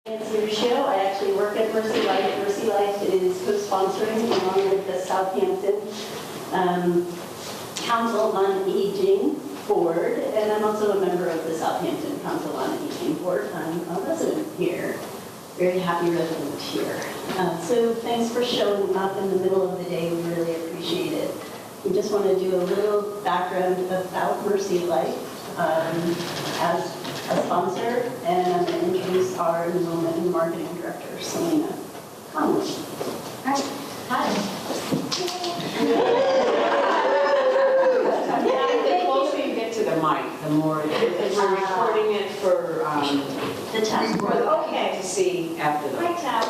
I actually work at Mercy Life. Mercy Life is co-sponsoring along with the Southampton Council on Aging Board, and I'm also a member of the Southampton Council on Aging Board. I'm a resident here, very happy resident here. So thanks for showing up in the middle of the day. We really appreciate it. We just want to do a little background about Mercy Life as a sponsor, and I'm going to introduce our enrollment and marketing director, Selena Conley. Hi. The closer you get to the mic, the more, because we're recording it for The test. okay to see after the. Hi, Tab.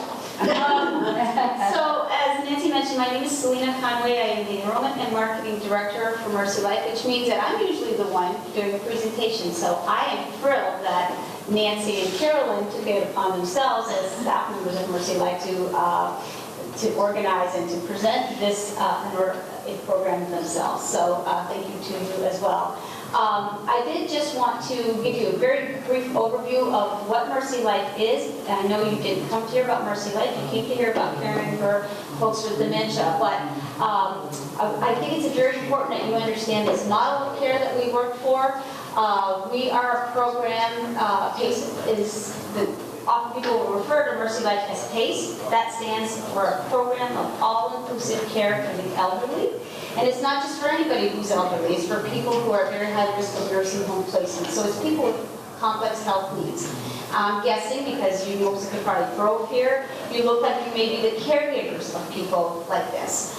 So, as Nancy mentioned, my name is Selena Conway. I am the Enrollment and Marketing Director for Mercy Life, which means that I'm usually the one doing the presentation. So I am thrilled that Nancy and Carolyn took it upon themselves as staff members of Mercy Life to organize and to present this program themselves. So thank you to you as well. I did just want to give you a very brief overview of what Mercy Life is. I know you didn't come to hear about Mercy Life, you came to hear about caring for folks with dementia, but I think it's very important that you understand this model of care that we work for. We are a program, PACE is often people will refer to Mercy Life as PACE. That stands for a program of all-inclusive care for the elderly. And it's not just for anybody who's elderly, it's for people who are at very high risk of nursing home placement. So it's people with complex health needs. I'm guessing, because you most could probably throw here, you look like you may be the caregivers of people like this.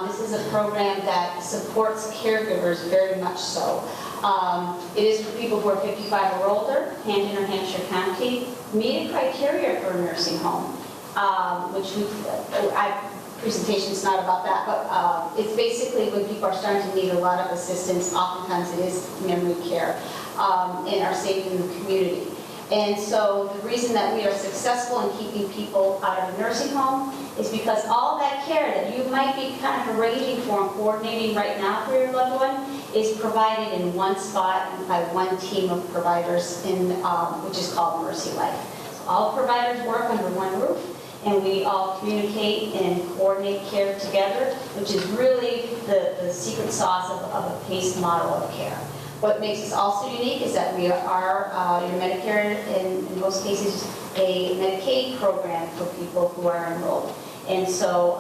This is a program that supports caregivers very much so. It is for people who are 55 or older, Hampton or Hampshire County, meet a criteria for a nursing home, which presentation's not about that, but it's basically when people are starting to need a lot of assistance, oftentimes it is memory care in our safe in the community. And so the reason that we are successful in keeping people out of a nursing home is because all that care that you might be kind of arranging for and coordinating right now for your loved one is provided in one spot and by one team of providers which is called Mercy Life. So all providers work under one roof, and we all communicate and coordinate care together, which is really the secret sauce of a PACE model of care. What makes us also unique is that we are your Medicare, in most cases, a Medicaid program for people who are enrolled. And so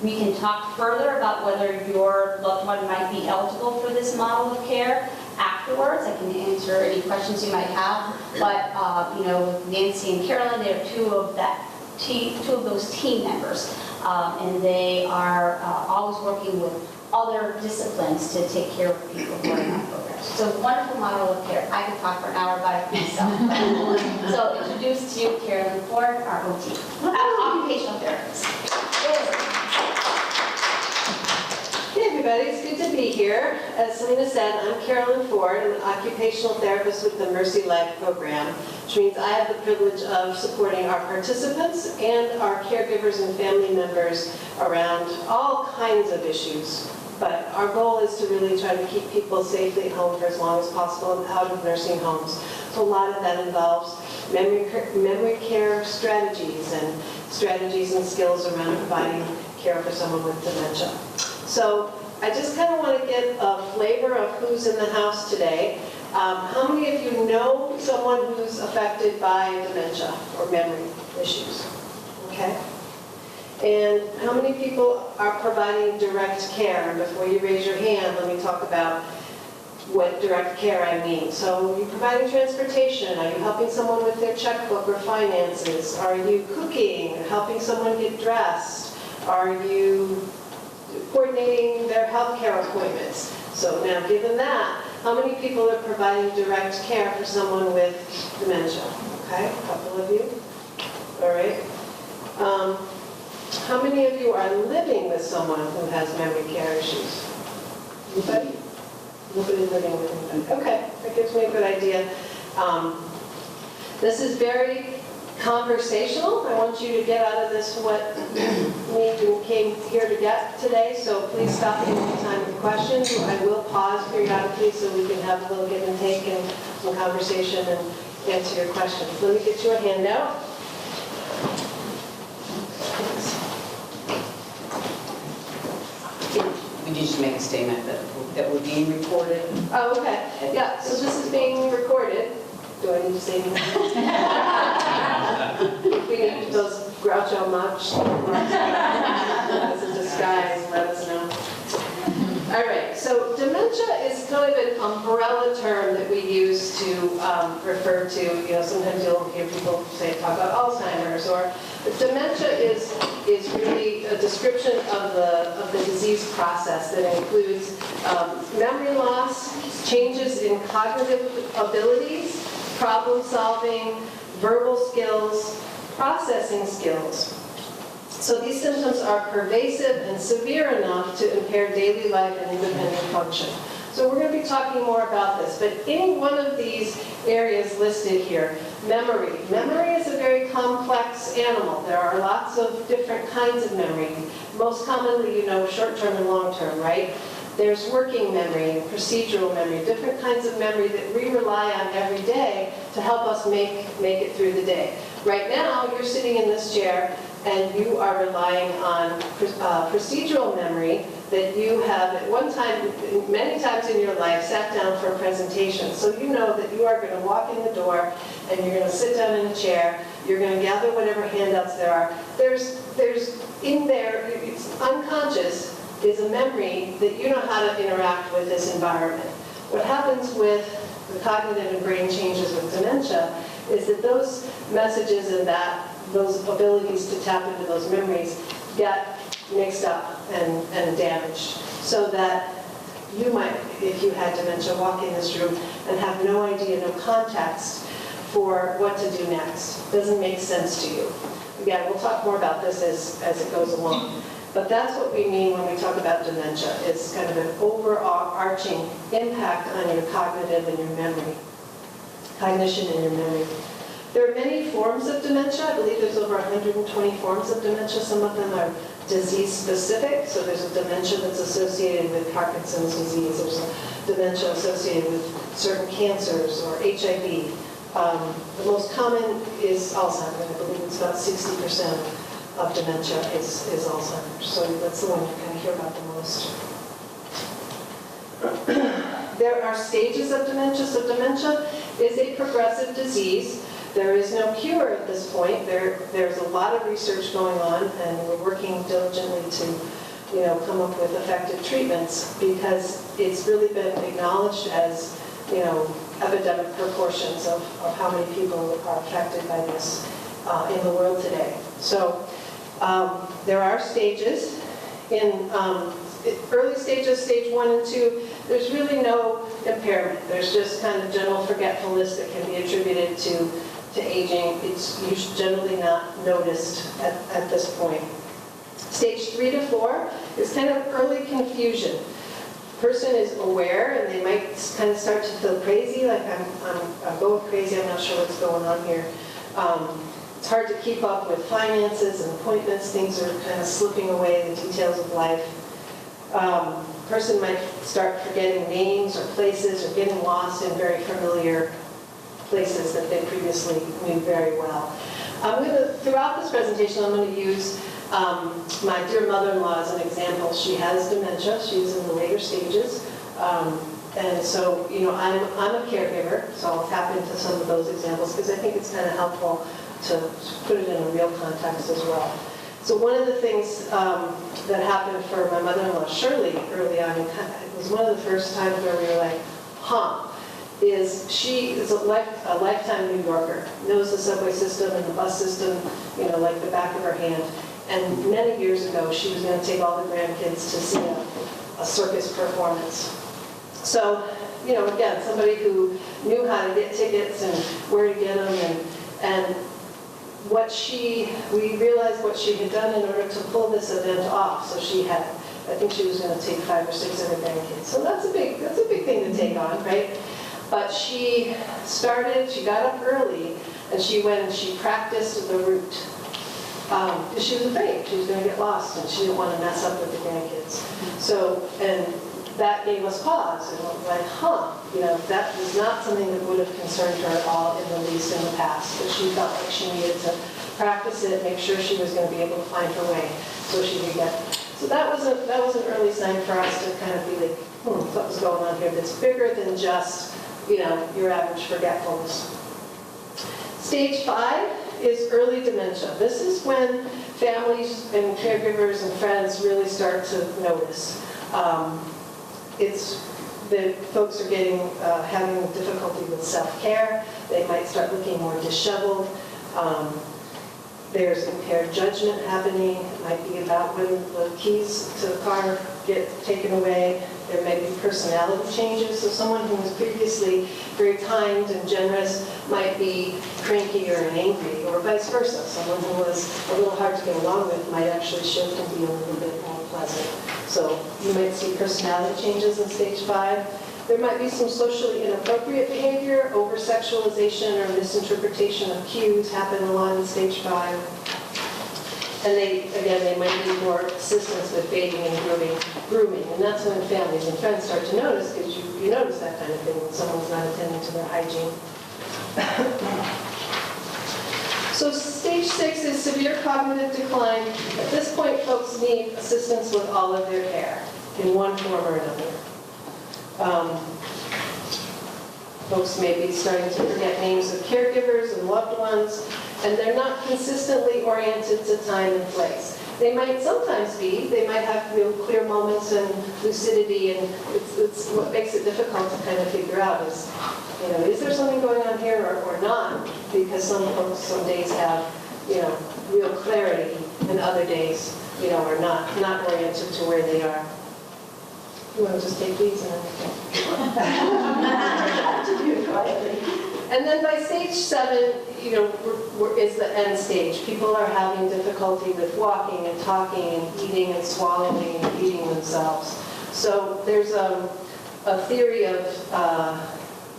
we can talk further about whether your loved one might be eligible for this model of care afterwards. I can answer any questions you might have. But with Nancy and Carolyn, they're two of those team members, and they are always working with other disciplines to take care of people who are in our programs. So a wonderful model of care. I could talk for an hour about it myself. So introduce to you Carolyn Ford, our OT, occupational therapist. Hey everybody, it's good to be here. As Selena said, I'm Carolyn Ford. I'm an occupational therapist with the Mercy Life program, which means I have the privilege of supporting our participants and our caregivers and family members around all kinds of issues. But our goal is to really try to keep people safely at home for as long as possible and out of nursing homes. So a lot of that involves memory care strategies and skills around providing care for someone with dementia. So I just kind of want to get a flavor of who's in the house today. How many of you know someone who's affected by dementia or memory issues? Okay. And how many people are providing direct care? And before you raise your hand, let me talk about what direct care I mean. So are you providing transportation? Are you helping someone with their checkbook or finances? Are you cooking, helping someone get dressed? Are you coordinating their health care appointments? So now, given that, how many people are providing direct care for someone with dementia? Okay, a couple of you. All right. How many of you are living with someone who has memory care issues? Anybody? Nobody living with anybody. Okay, that gives me a good idea. This is very conversational. I want you to get out of this what we came here to get today, so please stop me anytime with questions. I will pause periodically so we can have a little give and take and some conversation and answer your questions. Let me get you a handout. just make a statement that we're being recorded. Oh, okay. Yeah, so this is being recorded. Do I need to say anything? If we need those Groucho Marx as a disguise, let us know. All right, so dementia is kind of an umbrella term that we use to refer to, sometimes you'll hear people talk about Alzheimer's, or dementia is really a description of the disease process that includes memory loss, changes in cognitive abilities, problem solving, verbal skills, processing skills. So these symptoms are pervasive and severe enough to impair daily life and independent function. So we're going to be talking more about this, but any one of these areas listed here, memory. Memory is a very complex animal. There are lots of different kinds of memory. Most commonly, short-term and long-term, right? There's working memory, procedural memory, different kinds of memory that we rely on every day to help us make it through the day. Right now, you're sitting in this chair and you are relying on procedural memory that you have at one time, many times in your life, sat down for a presentation. So you know that you are going to walk in the door and you're going to sit down in a chair, you're going to gather whatever handouts there are. There's in there, it's unconscious, is a memory that you know how to interact with this environment. What happens with the cognitive and brain changes with dementia is that those messages and those abilities to tap into those memories get mixed up and damaged. So that you might, if you had dementia, walk in this room and have no idea, no context for what to do next. Doesn't make sense to you. Again, we'll talk more about this as it goes along. But that's what we mean when we talk about dementia. It's kind of an overarching impact on your cognitive and your memory, cognition and your memory. There are many forms of dementia. I believe there's over 120 forms of dementia. Some of them are disease-specific. So there's a dementia that's associated with Parkinson's disease. There's a dementia associated with certain cancers or HIV. The most common is Alzheimer's. I believe it's about 60% of dementia is Alzheimer's. So that's the one you kind of hear about the most. There are stages of dementia. So dementia is a progressive disease. There is no cure at this point. There's a lot of research going on, and we're working diligently to, come up with effective treatments because it's really been acknowledged as, epidemic proportions of how many people are affected by this in the world today. So there are stages. In early stages, stage 1 and 2, there's really no impairment. There's just kind of general forgetfulness that can be attributed to aging. It's usually generally not noticed at this point. Stage 3 to 4 is kind of early confusion. Person is aware and they might kind of start to feel crazy, like I'm going crazy, I'm not sure what's going on here. It's hard to keep up with finances and appointments. Things are kind of slipping away, the details of life. Person might start forgetting names or places or getting lost in very familiar places that they previously knew very well. Throughout this presentation, I'm going to use my dear mother-in-law as an example. She has dementia. She's in the later stages. And so, I'm a caregiver, so I'll tap into some of those examples because I think it's kind of helpful to put it in a real context as well. So one of the things that happened for my mother-in-law, Shirley, early on, it was one of the first times where we were like, is she is a lifetime New Yorker, knows the subway system and the bus system, like the back of her hand. And many years ago, she was going to take all the grandkids to see a circus performance. So, again, somebody who knew how to get tickets and where to get them, and we realized what she had done in order to pull this event off. So I think she was going to take 5 or 6 of her grandkids. So that's a big thing to take on, right? But she got up early, and she went and she practiced the route. Because she was afraid she was going to get lost, and she didn't want to mess up with the grandkids. So, and that gave us pause, and we're like, that was not something that would have concerned her at all in the least in the past. But she felt like she needed to practice it, make sure she was going to be able to find her way, so she could get So that was an early sign for us to kind of be like, something's going on here that's bigger than just, your average forgetfulness. Stage 5 is early dementia. This is when families and caregivers and friends really start to notice. It's the folks are having difficulty with self-care. They might start looking more disheveled. There's impaired judgment happening. It might be about when the keys to the car get taken away. There may be personality changes. So someone who was previously very kind and generous might be crankier and angry, or vice versa. Someone who was a little hard to get along with might actually shift and be a little bit more pleasant. So you might see personality changes in stage 5. There might be some socially inappropriate behavior, over-sexualization or misinterpretation of cues happen a lot in stage 5. And they might need more assistance with bathing and grooming. And that's when families and friends start to notice, because you notice that kind of thing when someone's not attending to their hygiene. So stage 6 is severe cognitive decline. At this point, folks need assistance with all of their care in one form or another. Folks may be starting to forget names of caregivers and loved ones, and they're not consistently oriented to time and place. They might sometimes be, they might have real clear moments and lucidity, and it's what makes it difficult to kind of figure out is there something going on here or not? Because some folks some days have, real clarity, and other days, are not oriented to where they are. You want to just take these and And then by stage 7, is the end stage. People are having difficulty with walking and talking and eating and swallowing and feeding themselves. So there's a theory of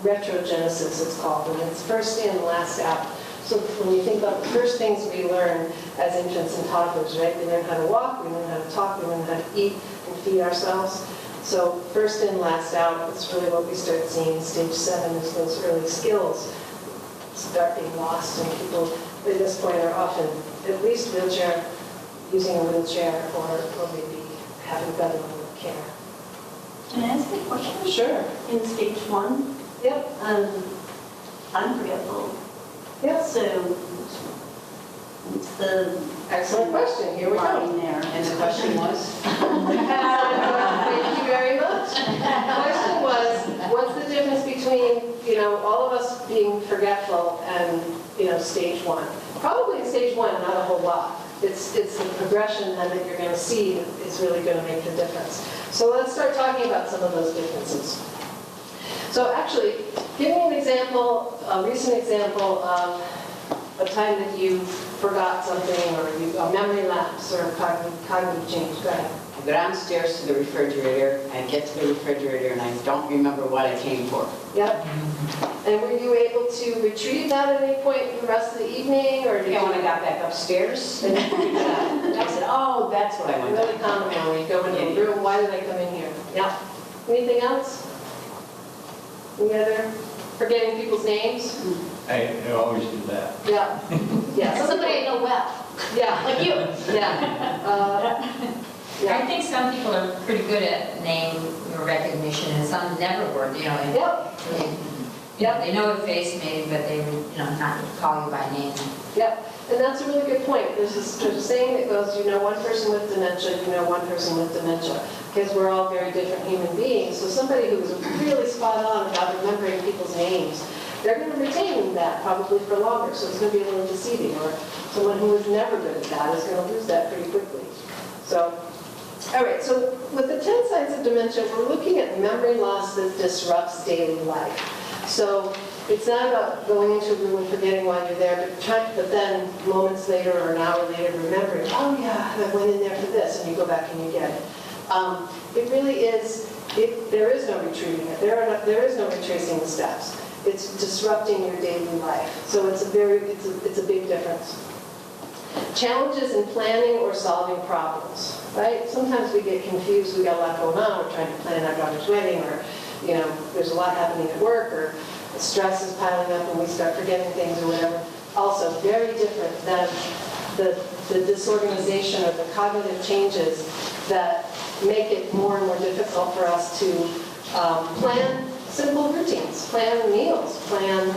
retrogenesis, it's called, and it's first in, last out. So when you think about the first things we learn as infants and toddlers, right? We learn how to walk, we learn how to talk, we learn how to eat and feed ourselves. So first in, last out, that's really what we start seeing. Stage 7 is those early skills start being lost, and people at this point are often at least using a wheelchair, or maybe having better care. Can I ask a question? Sure. In stage 1, Yep. I'm forgetful. Yep. So it's the Excellent question. Here we go. line there. And the question was? Thank you very much. The question was, what's the difference between, all of us being forgetful and, stage 1? Probably in stage 1, not a whole lot. It's the progression then that you're going to see is really going to make the difference. So let's start talking about some of those differences. So actually, give me an example, a recent example of a time that you forgot something, or a memory lapse, or cognitive change. Go ahead. I go downstairs to the refrigerator, I get to the refrigerator, and I don't remember what I came for. Yep. And were you able to retrieve that at any point the rest of the evening, or did Yeah, you? when I got back upstairs, I said, oh, that's what I went Really to. common now, when you go into a room, why did I come in here? Yeah. Anything else? Any other? Forgetting people's names? I always do that. Yeah. Yeah. Somebody I know well, Yeah. like you. Yeah. I Yeah. think some people are pretty good at name recognition, and some never were, and Yep. they know your face maybe, but they would, not call you by name. Yep. And that's a really good point. There's a saying that goes, one person with dementia, one person with dementia, because we're all very different human beings. So somebody who's really spot on about remembering people's names, they're going to retain that probably for longer. So it's going to be a little deceiving. Or someone who is never good at that is going to lose that pretty quickly. So, all right. So with the 10 signs of dementia, we're looking at memory loss that disrupts daily life. So it's not about going into a room and forgetting while you're there, but then moments later or an hour later remembering, oh yeah, I went in there for this, and you go back and you get it. It really is, there is no retrieving it. There is no retracing the steps. It's disrupting your daily life. So it's a big difference. Challenges in planning or solving problems, right? Sometimes we get confused, we got a lot going on, we're trying to plan our daughter's wedding, or there's a lot happening at work, or stress is piling up and we start forgetting things or whatever. Also very different than the disorganization or the cognitive changes that make it more and more difficult for us to plan simple routines, plan meals, plan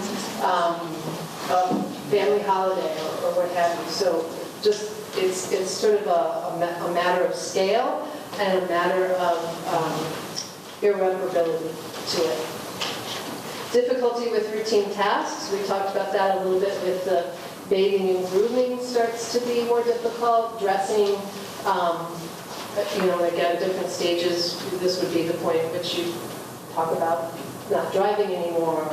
a family holiday or what have you. So just it's sort of a matter of scale and a matter of irreparability to it. Difficulty with routine tasks. We talked about that a little bit with the bathing and grooming starts to be more difficult. Dressing, again, different stages. This would be the point at which you talk about not driving anymore,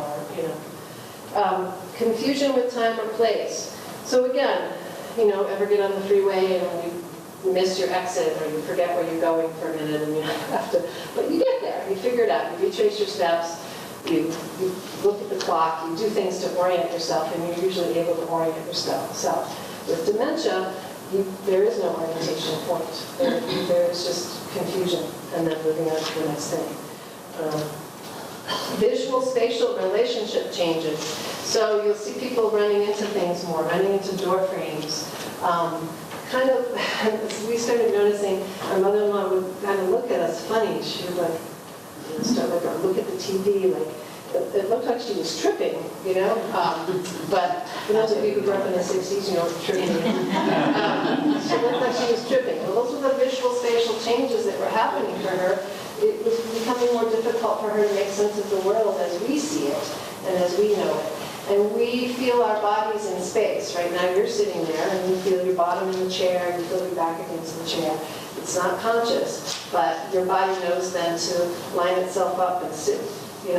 or, confusion with time or place. So again, ever get on the freeway and you miss your exit or you forget where you're going for a minute and you have to, but you get there, you figure it out, you retrace your steps, you look at the clock, you do things to orient yourself, and you're usually able to orient yourself. With dementia, there is no orientation point. There is just confusion and then moving on to the next thing. Visual spatial relationship changes. So you'll see people running into things more, running into door frames. We started noticing our mother-in-law would kind of look at us funny. She would start look at the TV, it looked like she was tripping, but for those of you who grew up in the 60s, you know what tripping is. She looked like she was tripping. Well, those were the visual spatial changes that were happening for her. It was becoming more difficult for her to make sense of the world as we see it and as we know it. And we feel our bodies in space. Right now you're sitting there and you feel your bottom in the chair, you feel your back against the chair. It's not conscious, but your body knows then to line itself up and sit. You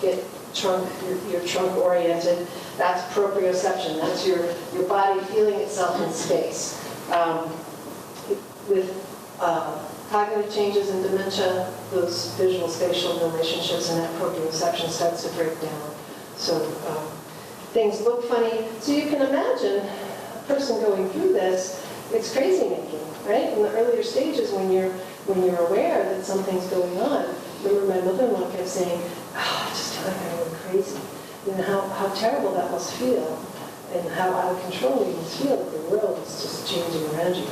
get your trunk oriented. That's proprioception. That's your body feeling itself in space. With cognitive changes in dementia, those visual spatial relationships and that proprioception starts to break down. So things look funny. So you can imagine a person going through this, it's crazy making, right? In the earlier stages when you're aware that something's going on. Remember my mother-in-law kept saying, I just feel like I'm going crazy. And how terrible that must feel and how out of control you must feel that the world is just changing around you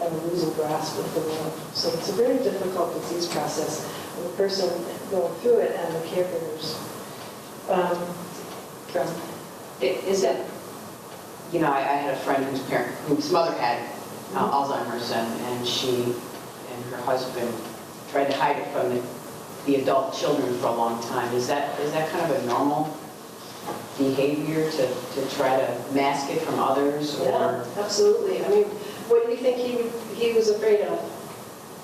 and losing grasp of the world. So it's a very difficult disease process for the person going through it and the caregivers. I had a friend whose mother had Alzheimer's, and she and her husband tried to hide it from the adult children for a long time. Is that kind of a normal behavior to try to mask it from others? Or? Yeah, absolutely. I mean, what do you think he was afraid of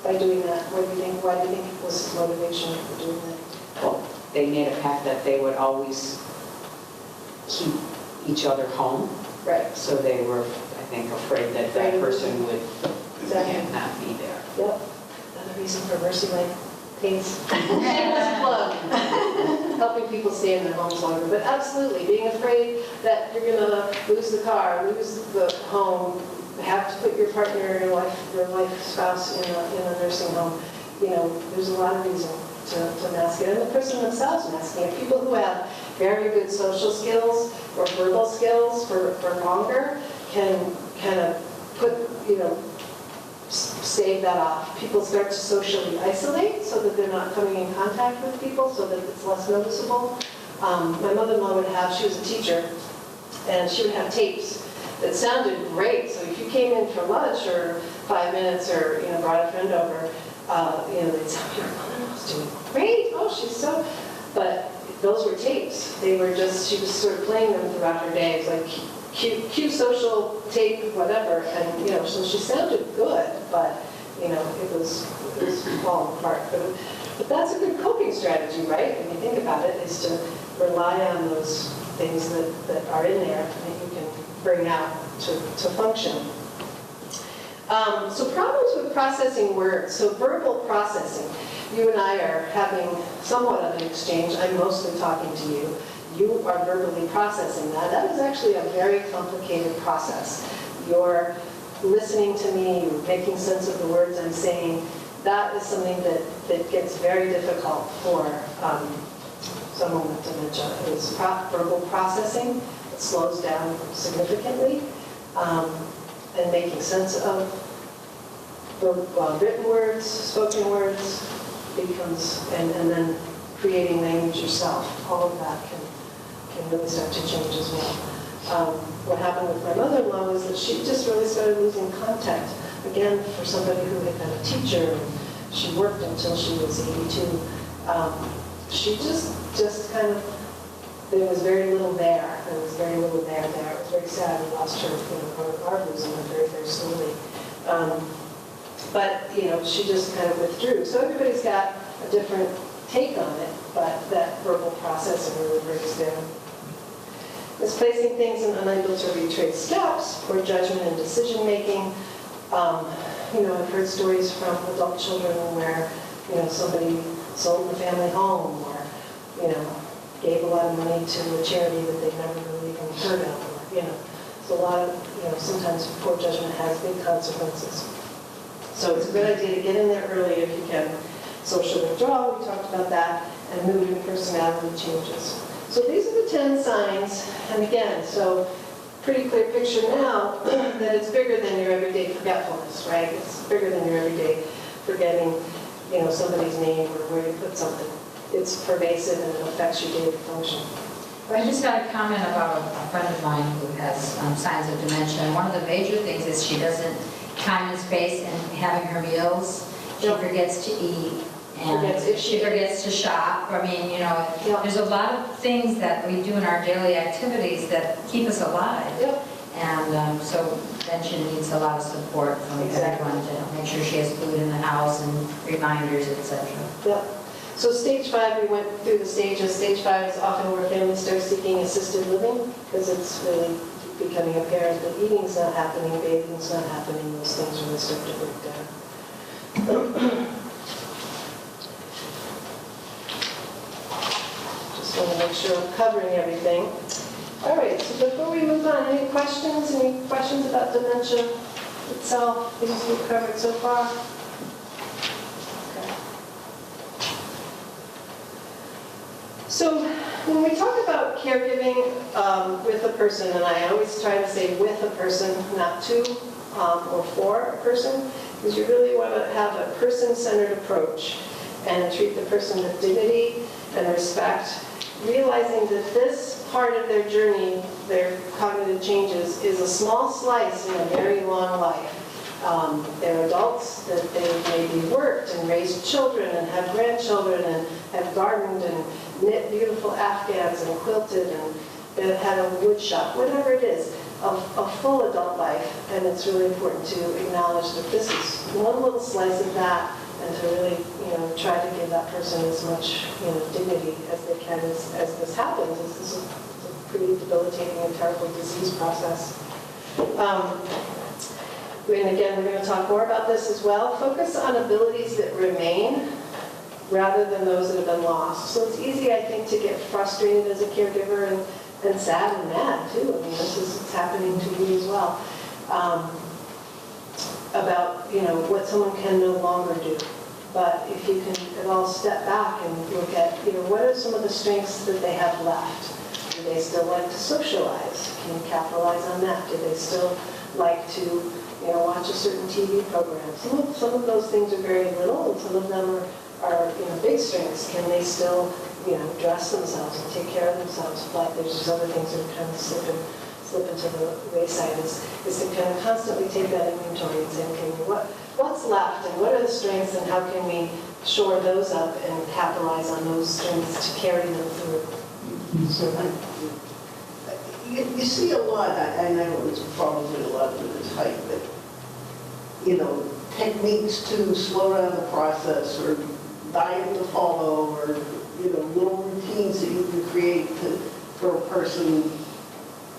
by doing that? Why do you think was his motivation for doing that? Well, they made a pact that they would always keep each other home. Right. So they were, I think, afraid that that person would not be there. Yep. Another reason for Mercy Life pays. Shameless plug. Helping people stay in their homes longer. But absolutely, being afraid that you're going to lose the car, lose the home, have to put your partner, your wife, spouse in a nursing home. There's a lot of reason to mask it. And the person themselves masking it. People who have very good social skills or verbal skills for longer can kind of put, stave that off. People start to socially isolate so that they're not coming in contact with people so that it's less noticeable. My mother-in-law she was a teacher, and she would have tapes that sounded great. So if you came in for lunch or 5 minutes or, brought a friend over, they'd say, your mother-in-law's doing great. Oh, she's so, but those were tapes. She was sort of playing them throughout her day. It was like cue social tape, whatever. And, so she sounded good, but, it was falling apart. But that's a good coping strategy, right? When you think about it, is to rely on those things that are in there that you can bring out to function. So problems with processing words. So verbal processing. You and I are having somewhat of an exchange. I'm mostly talking to you. You are verbally processing that. That is actually a very complicated process. You're listening to me, you're making sense of the words I'm saying. That is something that gets very difficult for someone with dementia. Is verbal processing. It slows down significantly. And making sense of written words, spoken words, becomes, and then creating language yourself. All of that can really start to change as well. What happened with my mother-in-law was that she just really started losing contact. Again, for somebody who had been a teacher, and she worked until she was 82, she just kind of, there was very little there. There was very little there. It was very sad. We lost her, our losing her very, very slowly. But, she just kind of withdrew. So everybody's got a different take on it, but that verbal processing really breaks down. Misplacing things and unable to retrace steps, poor judgment and decision-making. I've heard stories from adult children where, somebody sold the family home or, gave a lot of money to a charity that they've never really even heard of. Or, so a lot of, sometimes poor judgment has big consequences. So it's a good idea to get in there early if you can. Social withdrawal, we talked about that, and mood and personality changes. So these are the 10 signs, and again, so pretty clear picture now that it's bigger than your everyday forgetfulness, right? It's bigger than your everyday forgetting, somebody's name or where you put something. It's pervasive and it affects your daily function. I just got a comment about a friend of mine who has signs of dementia, and one of the major things is she doesn't time and space in having her meals. She forgets to eat, and she forgets to shop. I mean, there's a lot of things that we do in our daily activities that keep us alive. Yep. And so then she needs a lot of support from everyone to make sure she has food in the house and reminders, etc. Yep. So stage 5, we went through the stages. Stage 5 is often where families start seeking assisted living because it's really becoming apparent that eating's not happening, bathing's not happening, those things really start to break down. Just want to make sure I'm covering everything. All right, so before we move on, any questions? Any questions about dementia itself, things we've covered so far? Okay. So when we talk about caregiving with a person, and I always try to say with a person, not to or for a person, because you really want to have a person-centered approach and treat the person with dignity and respect, realizing that this part of their journey, their cognitive changes, is a small slice in a very long life. They're adults that they maybe worked and raised children and had grandchildren and have gardened and knit beautiful afghans and quilted and had a wood shop, whatever it is, a full adult life. And it's really important to acknowledge that this is one little slice of that, and to really, try to give that person as much, dignity as they can as this happens. This is a pretty debilitating and terrible disease process. And again, we're going to talk more about this as well. Focus on abilities that remain rather than those that have been lost. So it's easy, I think, to get frustrated as a caregiver and sad and mad, too. I mean, this is what's happening to you as well. About, what someone can no longer do. But if you can at all step back and look at, what are some of the strengths that they have left? Do they still like to socialize? Can you capitalize on that? Do they still like to watch a certain TV program? Some of those things are very little, and some of them are big strengths. Can they still, dress themselves and take care of themselves? But there's just other things that are kind of slip into the wayside. Is to kind of constantly take that inventory and say, okay, what's left, and what are the strengths, and how can we shore those up and capitalize on those strengths to carry them through? So, you see a lot, and I know it's probably a lot of it is hype, but techniques to slow down the process, or diet to follow, or little routines that you can create for a person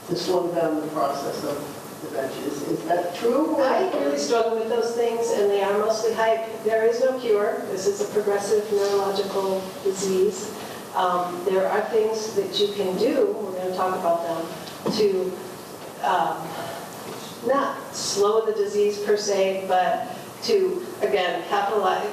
to slow down the process of dementia. Is that true? I really struggle with those things, and they are mostly hype. There is no cure. This is a progressive neurological disease. There are things that you can do, we're going to talk about them, to not slow the disease per se, but to, again, capitalize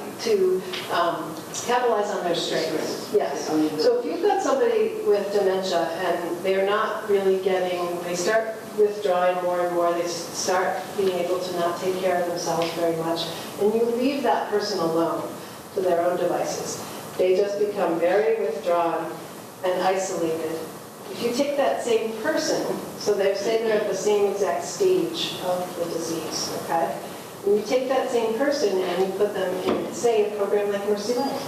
on their strengths. Yes. So if you've got somebody with dementia and they're not really getting, they start withdrawing more and more. They start being able to not take care of themselves very much. And you leave that person alone to their own devices. They just become very withdrawn and isolated. If you take that same person, so they say they're at the same exact stage of the disease, okay? When you take that same person and you put them in, say, a program like Mercy Life.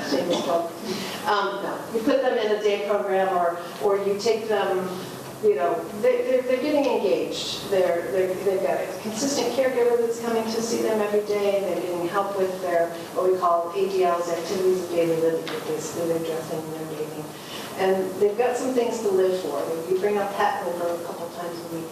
Same as called. No, you put them in a day program, or you take them, you know, they're getting engaged. They've got a consistent caregiver that's coming to see them every day. They're getting help with their, what we call ADLs, activities of daily living. Basically, they're dressing and they're bathing. And they've got some things to live for. You bring a pet over a couple times a week.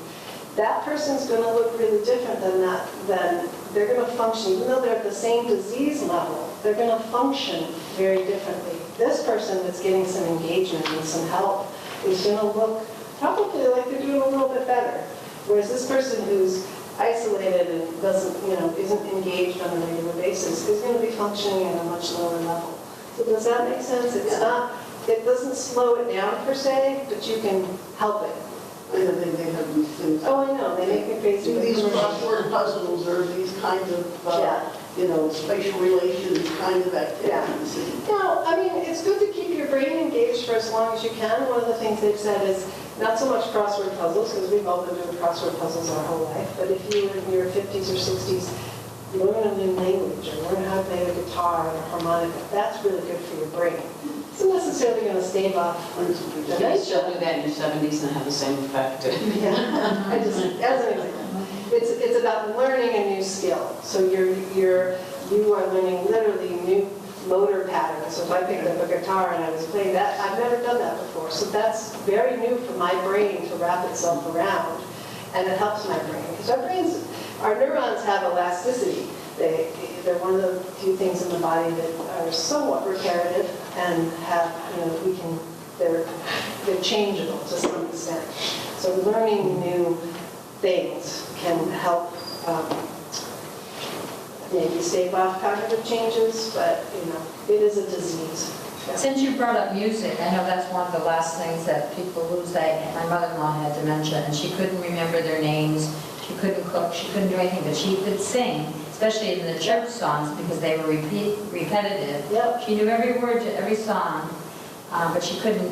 That person's going to look really different than that. Then they're going to function, even though they're at the same disease level, they're going to function very differently. This person that's getting some engagement and some help is going to look probably like they're doing a little bit better. Whereas this person who's isolated and doesn't, you know, isn't engaged on a regular basis is going to be functioning at a much lower level. So does that make sense? It's not, it doesn't slow it down per se, but you can help it. They have these things. Oh, I know, they make me crazy. Do these crossword puzzles or these kind of, you know, spatial relations kind of activities. No, I mean, it's good to keep your brain engaged for as long as you can. One of the things they've said is not so much crossword puzzles, because we've all been doing crossword puzzles our whole life, but if you were in your 50s or 60s, you learn a new language or learn how to play the guitar or harmonica, that's really good for your brain. It's not necessarily going to stave off You still do that in your 70s and have the same effect. Yeah, I just, as an example, it's about learning a new skill. So you are learning literally new motor patterns. So if I picked up a guitar and I was playing that, I've never done that before. So that's very new for my brain to wrap itself around, and it helps my brain because our neurons have elasticity. They're one of the few things in the body that are somewhat reparative and have, you know, they're changeable to some extent. So learning new things can help maybe stave off cognitive changes, but, you know, it is a disease. Yeah. Since you brought up music, I know that's one of the last things that people lose. My mother-in-law had dementia, and she couldn't remember their names. She couldn't cook. She couldn't do anything, but she could sing, especially in the church songs because they were repetitive. Yep. She knew every word to every song, but she couldn't,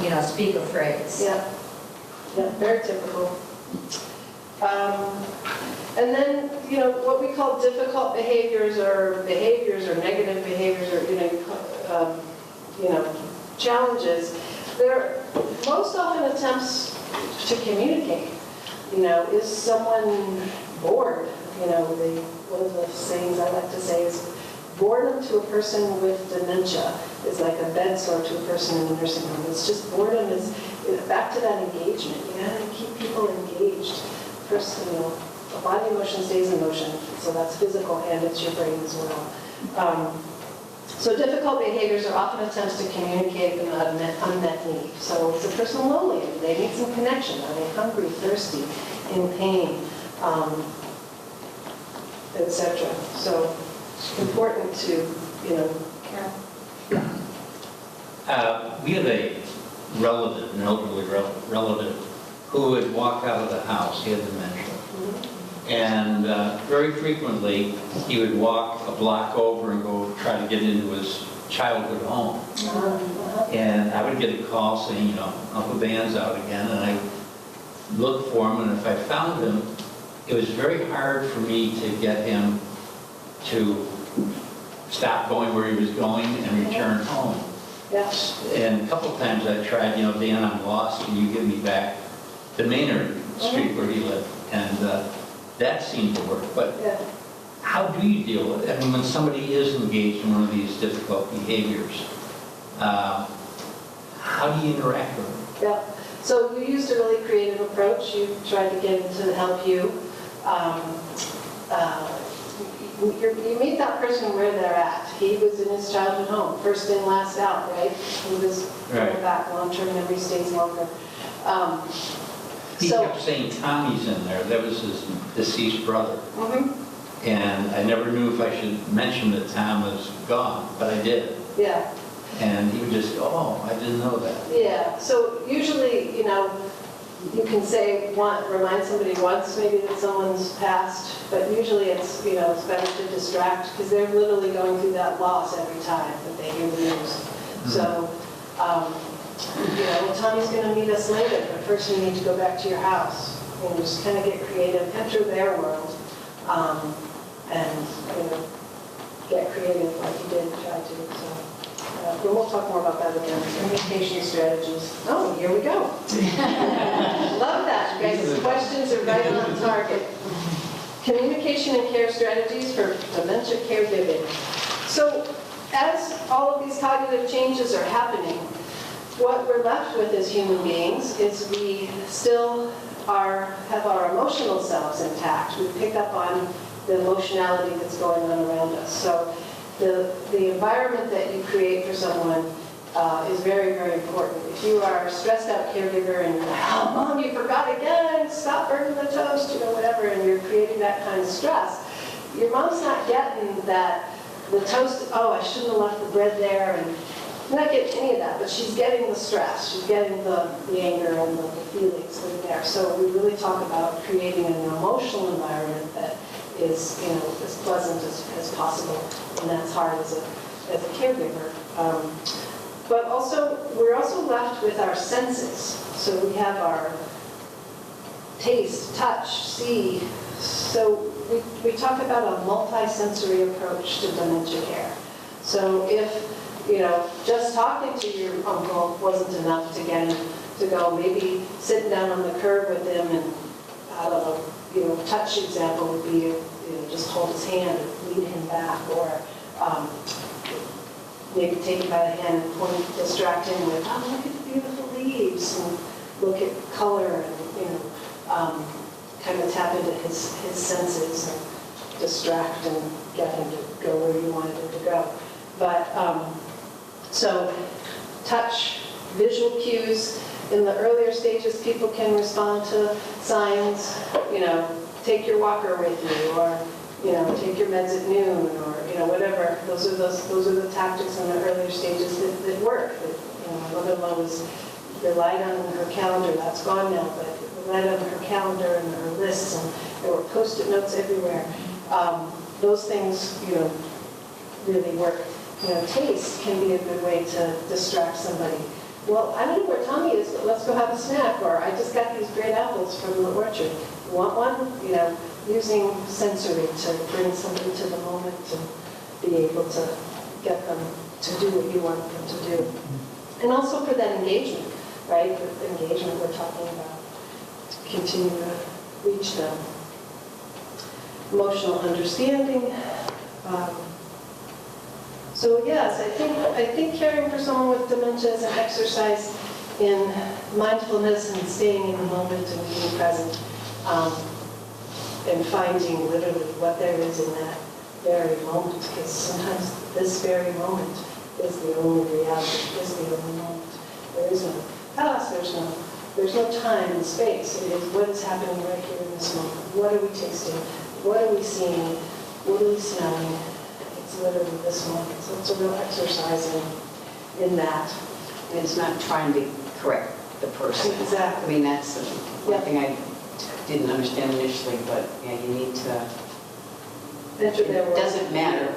you know, speak a phrase. Yeah, yeah, very typical. And then, you know, what we call difficult behaviors or negative behaviors or, you know, challenges, they're most often attempts to communicate. You know, is someone bored? You know, one of the sayings I like to say is boredom to a person with dementia is like a bed sore to a person in a nursing home. It's just boredom is back to that engagement. You got to keep people engaged. First, you know, a body emotion stays in motion, so that's physical and it's your brain as well. So difficult behaviors are often attempts to communicate an unmet need. So is the person lonely? They need some connection. Are they hungry, thirsty, in pain, etc. So it's important to, you know, We had a relative, an elderly relative, who would walk out of the house. He had dementia. And very frequently, he would walk a block over and go try to get into his childhood home. And I would get a call saying, you know, Uncle Dan's out again, and I looked for him, and if I found him, it was very hard for me to get him to stop going where he was going and return home. Yes. And a couple of times I tried, you know, Dan, I'm lost, can you get me back to Maynard Street where he lived? And that seemed to work, but how do you deal with it? I mean, when somebody is engaged in one of these difficult behaviors, how do you interact with them? Yeah. So you used a really creative approach. You tried to get him to help you. You meet that person where they're at. He was in his childhood home, first in, last out, right? He was coming back long-term memory stays longer. He kept saying Tommy's in there. That was his deceased brother. And I never knew if I should mention that Tom was gone, but I did. Yeah. And he would just go, oh, I didn't know that. Yeah. So usually, you know, you can say, remind somebody once maybe that someone's passed, but usually it's, it's better to distract because they're literally going through that loss every time that they hear the news. So, well, Tommy's going to meet us later, but first you need to go back to your house and just kind of get creative, enter their world, and, get creative like you did, try to. So, but we'll talk more about that again. Communication strategies. Oh, here we go. Love that, you guys. The questions are right on target. Communication and care strategies for dementia caregiving. So, as all of these cognitive changes are happening, what we're left with as human beings is we still have our emotional selves intact. We pick up on the emotionality that's going on around us. So the environment that you create for someone is very, very important. If you are a stressed out caregiver and you're like, oh, Mom, you forgot again, stop burning the toast, whatever, and you're creating that kind of stress, your mom's not getting that, the toast, oh, I shouldn't have left the bread there, and you're not getting any of that, but she's getting the stress, she's getting the anger and the feelings that are there. So we really talk about creating an emotional environment that is, as pleasant as possible, and that's hard as a caregiver. But we're also left with our senses. So we have our taste, touch, see. So we talk about a multi-sensory approach to dementia care. So if, just talking to your uncle wasn't enough to get him to go, maybe sitting down on the curb with him and, I don't know, touch example would be, just hold his hand and lead him back, or maybe take him by the hand and distract him with, oh, look at the beautiful leaves, and look at color, and, kind of tap into his senses and distract and get him to go where you wanted him to go. But, so touch, visual cues. In the earlier stages, people can respond to signs, take your walker with you, or, take your meds at noon, or, whatever. Those are the tactics in the earlier stages that work. My mother-in-law relied on her calendar. That's gone now, but relied on her calendar and her lists, and there were Post-it notes everywhere. Those things, really work. Taste can be a good way to distract somebody. Well, I don't know where Tommy is, but let's go have a snack, or I just got these great apples from the orchard. You want one? Using sensory to bring somebody to the moment and be able to get them to do what you want them to do. And also for that engagement, right? The engagement we're talking about, to continue to reach them. Emotional understanding. So yes, I think caring for someone with dementia is an exercise in mindfulness and staying in the moment and being present, and finding literally what there is in that very moment, because sometimes this very moment is the only reality, is the only moment. There is no past, there's no time and space. It is what is happening right here in this moment. What are we tasting? What are we seeing? What are we smelling? It's literally this moment. So it's a real exercise in that. And it's not trying to correct the person. Exactly. I mean, that's one thing I didn't understand initially, but yeah, you need to, Enter their it world. doesn't matter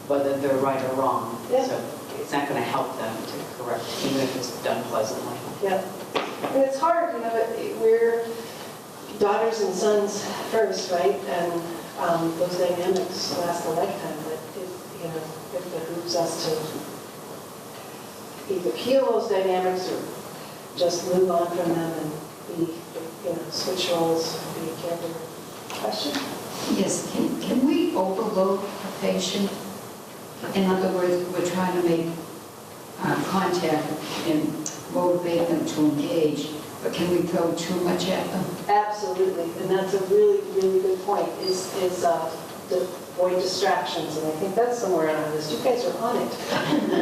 whether they're right or wrong. Yeah. So it's not going to help them to correct, even if it's done pleasantly. Yep. And it's hard, we're daughters and sons first, right? And those dynamics last a lifetime, but it behooves us to either heal those dynamics or just move on from them and be, switch roles and be a caregiver. Question? Yes, can we overload a patient? In other words, we're trying to make contact and motivate them to engage, but can we throw too much at them? Absolutely, and that's a really, really good point, is avoid distractions, and I think that's somewhere on our list. You guys are on it.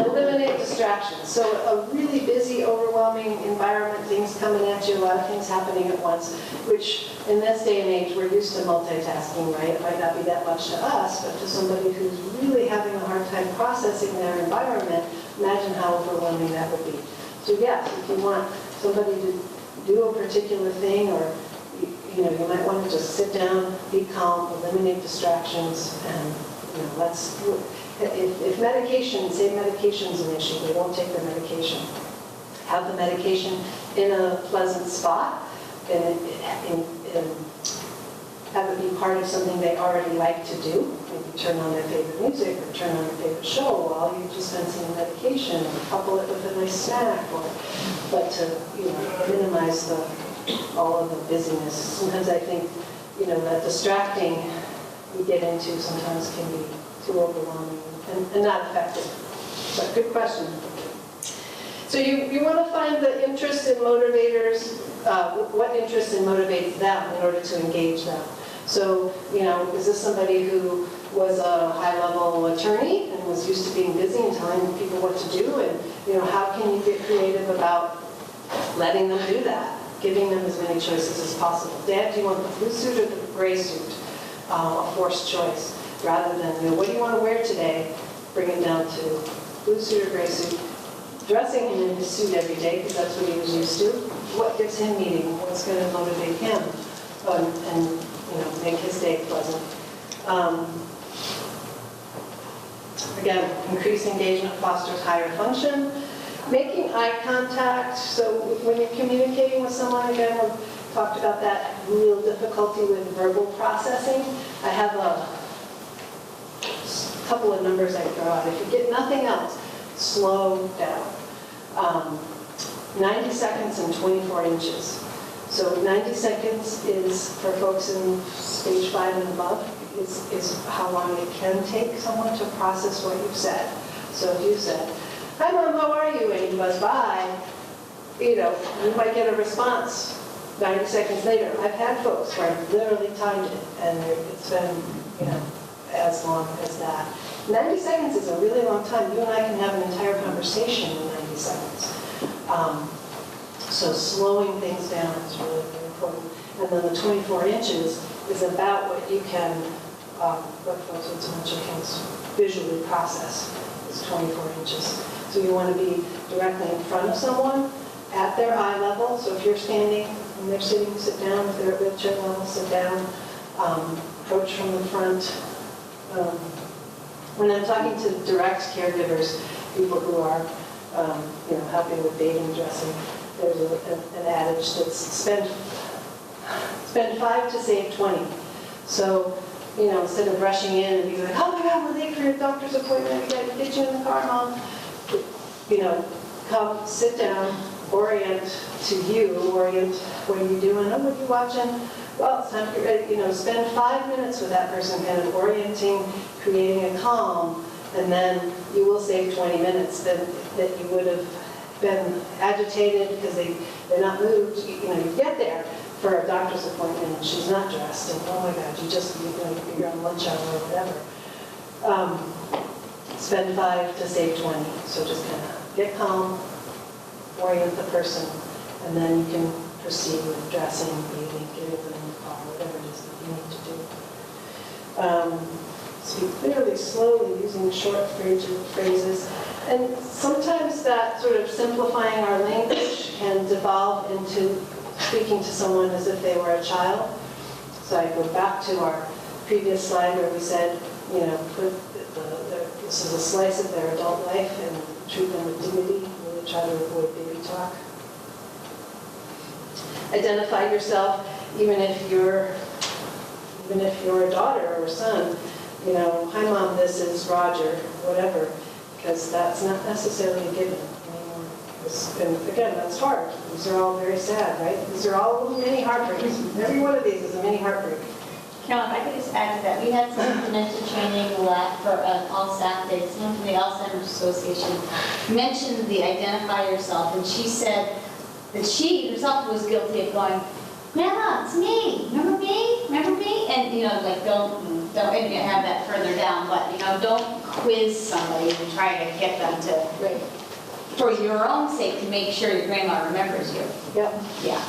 Eliminate distractions. So a really busy, overwhelming environment, things coming at you, a lot of things happening at once, which in this day and age, we're used to multitasking, right? It might not be that much to us, but to somebody who's really having a hard time processing their environment, imagine how overwhelming that would be. So yes, if you want somebody to do a particular thing, or you might want to just sit down, be calm, eliminate distractions, and if medication, say medication's an issue, they won't take their medication. Have the medication in a pleasant spot, and have it be part of something they already like to do. Maybe turn on their favorite music or turn on their favorite show while you're dispensing the medication, or couple it with a nice snack, but to minimize all of the busyness. Sometimes I think that distracting we get into sometimes can be too overwhelming and not effective. But good question. So you want to find the interest in motivators, what interest and motivates them in order to engage them. So, is this somebody who was a high-level attorney and was used to being busy and telling people what to do? And, how can you get creative about letting them do that? Giving them as many choices as possible. Dad, do you want the blue suit or the gray suit? A forced choice. Rather than, what do you want to wear today? Bring it down to blue suit or gray suit. Dressing him in his suit every day, because that's what he was used to. What gives him meaning? What's going to motivate him? And make his day pleasant. Again, increased engagement fosters higher function. Making eye contact. So when you're communicating with someone, again, we've talked about that real difficulty with verbal processing. I have a couple of numbers I throw out. If you get nothing else, slow down. 90 seconds and 24 inches. So 90 seconds is, for folks in stage 5 and above, is how long it can take someone to process what you've said. So if you said, "Hi Mom, how are you?" and you buzz by, you might get a response 90 seconds later. I've had folks where I've literally timed it, and it's been, as long as that. 90 seconds is a really long time. You and I can have an entire conversation in 90 seconds. So slowing things down is really, really important. And then the 24 inches is about what you can, what folks with dementia can visually process, is 24 inches. So you want to be directly in front of someone at their eye level. So if you're standing and they're sitting, sit down. If they're at wheelchair level, sit down. Approach from the front. When I'm talking to direct caregivers, people who are helping with bathing, dressing, there's an adage that's spend 5 to save 20. So, instead of rushing in and being like, "Oh my God, we're late for your doctor's appointment, we got to get you in the car, Mom." Come, sit down, orient to you, orient what are you doing, what are you watching? Well, it's time to get ready. Spend 5 minutes with that person, kind of orienting, creating a calm, and then you will save 20 minutes that you would have been agitated because they're not moved. You get there for a doctor's appointment and she's not dressed, and oh my God, you're on lunch hour or whatever. Spend 5 to save 20. So just kind of get calm, orient the person, and then you can proceed with dressing, bathing, getting them in the car, whatever it is that you need to do. Speak clearly, slowly, using short phrases. And sometimes that sort of simplifying our language can devolve into speaking to someone as if they were a child. So I go back to our previous slide where we said, this is a slice of their adult life and treat them with dignity, really try to avoid baby talk. Identify yourself, even if you're a daughter or a son. "Hi Mom, this is Roger," whatever, because that's not necessarily a given anymore. And again, that's hard. These are all very sad, right? These are all little mini heartbreaks. Every one of these is a mini heartbreak. Carolyn, if I could just add to that, we had some dementia training for all staff days. Someone from the Alzheimer's Association mentioned the identify yourself, and she said that she herself was guilty of going, "Grandma, it's me. Remember me? Remember me?" And don't and have that further down, but don't quiz somebody and try to get them to, for your own sake, to make sure your grandma remembers you. Yep. Yeah.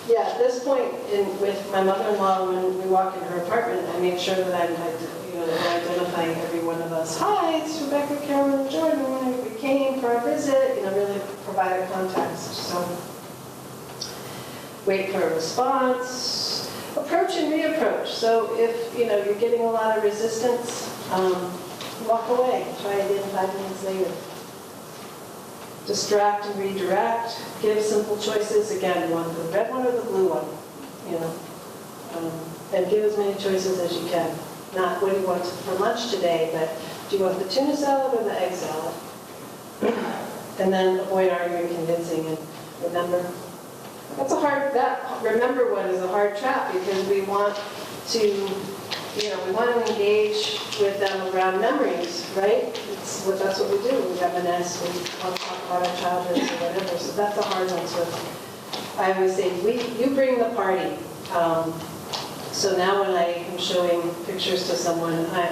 Yeah, at this point with my mother-in-law, when we walk in her apartment, I make sure that I'm identifying every one of us. "Hi, it's Rebecca, Carolyn, and Jordan. We came for our visit, really provide a context. So wait for a response, approach and reapproach. So if, you're getting a lot of resistance, walk away, try again 5 minutes later. Distract and redirect, give simple choices. Again, you want the red one or the blue one, and give as many choices as you can. Not what do you want for lunch today, but do you want the tuna salad or the egg salad? And then avoid arguing, convincing, and remember. Remember one is a hard trap because we want to engage with them around memories, right? That's what we do. We reminisce, we want to talk about our childhoods or whatever. So that's a hard one. So I always say, you bring the party. So now when I am showing pictures to someone, to my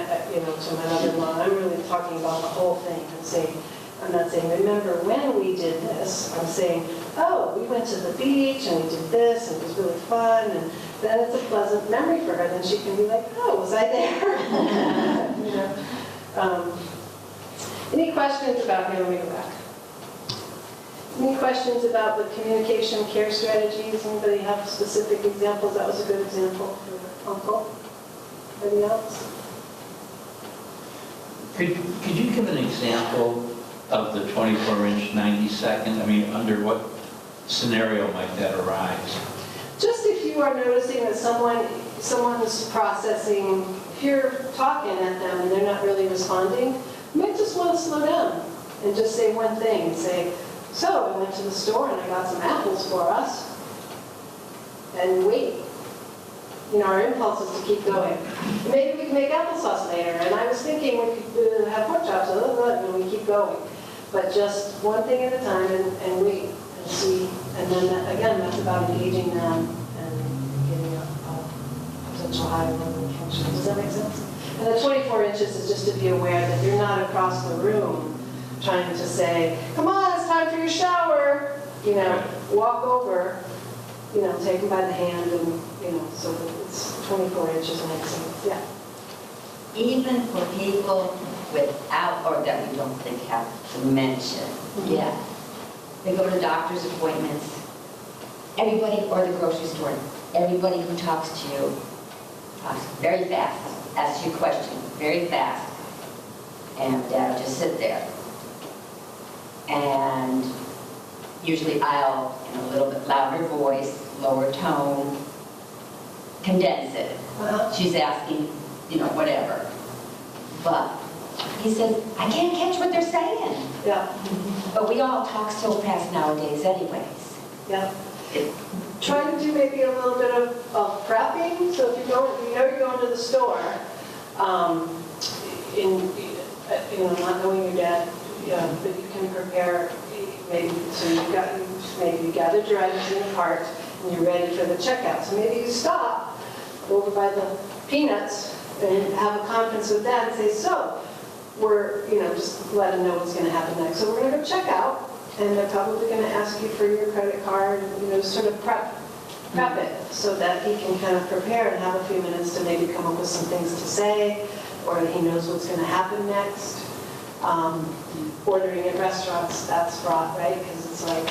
mother-in-law, I'm really talking about the whole thing. I'm not saying, remember when we did this. I'm saying, oh, we went to the beach and we did this and it was really fun. And then it's a pleasant memory for her. Then she can be like, oh, was I there? Any questions about, let me go back. Any questions about the communication care strategies? Anybody have specific examples? That was a good example for Uncle. Anybody else? Could you give an example of the 24-inch 90-second? I mean, under what scenario might that arise? Just if you are noticing that someone's processing, if you're talking at them and they're not really responding, you might just want to slow down and just say one thing. Say, so I went to the store and I got some apples for us. And wait. Our impulse is to keep going. Maybe we can make applesauce later. And I was thinking we could have pork chops, and we keep going. But just one thing at a time and wait and see. And then, again, that's about engaging them and getting a potential higher level of function. Does that make sense? And the 24 inches is just to be aware that you're not across the room trying to say, come on, it's time for your shower. Walk over, take them by the hand and, so that it's 24 inches makes sense. Yeah. Even for people without, or that we don't think have dementia. Yeah. They go to doctor's appointments. Everybody, or the grocery store, everybody who talks to you talks very fast, asks you questions very fast, and just sit there. And usually I'll, in a little bit louder voice, lower tone, condense it. She's asking, whatever. But he says, I can't catch what they're saying. Yeah. But we all talk so fast nowadays anyways. Yeah. Try to do maybe a little bit of prepping. So if you're going to the store, not knowing your dad, but you can prepare maybe. So you gathered your items in your cart and you're ready for the checkout. So maybe you stop over by the peanuts and have a conference with Dad and say, so we're, just let him know what's going to happen next. So we're going to go check out. And they're probably going to ask you for your credit card, sort of prep it so that he can kind of prepare and have a few minutes to maybe come up with some things to say, or he knows what's going to happen next. Ordering at restaurants, that's fraught, right? Because it's like,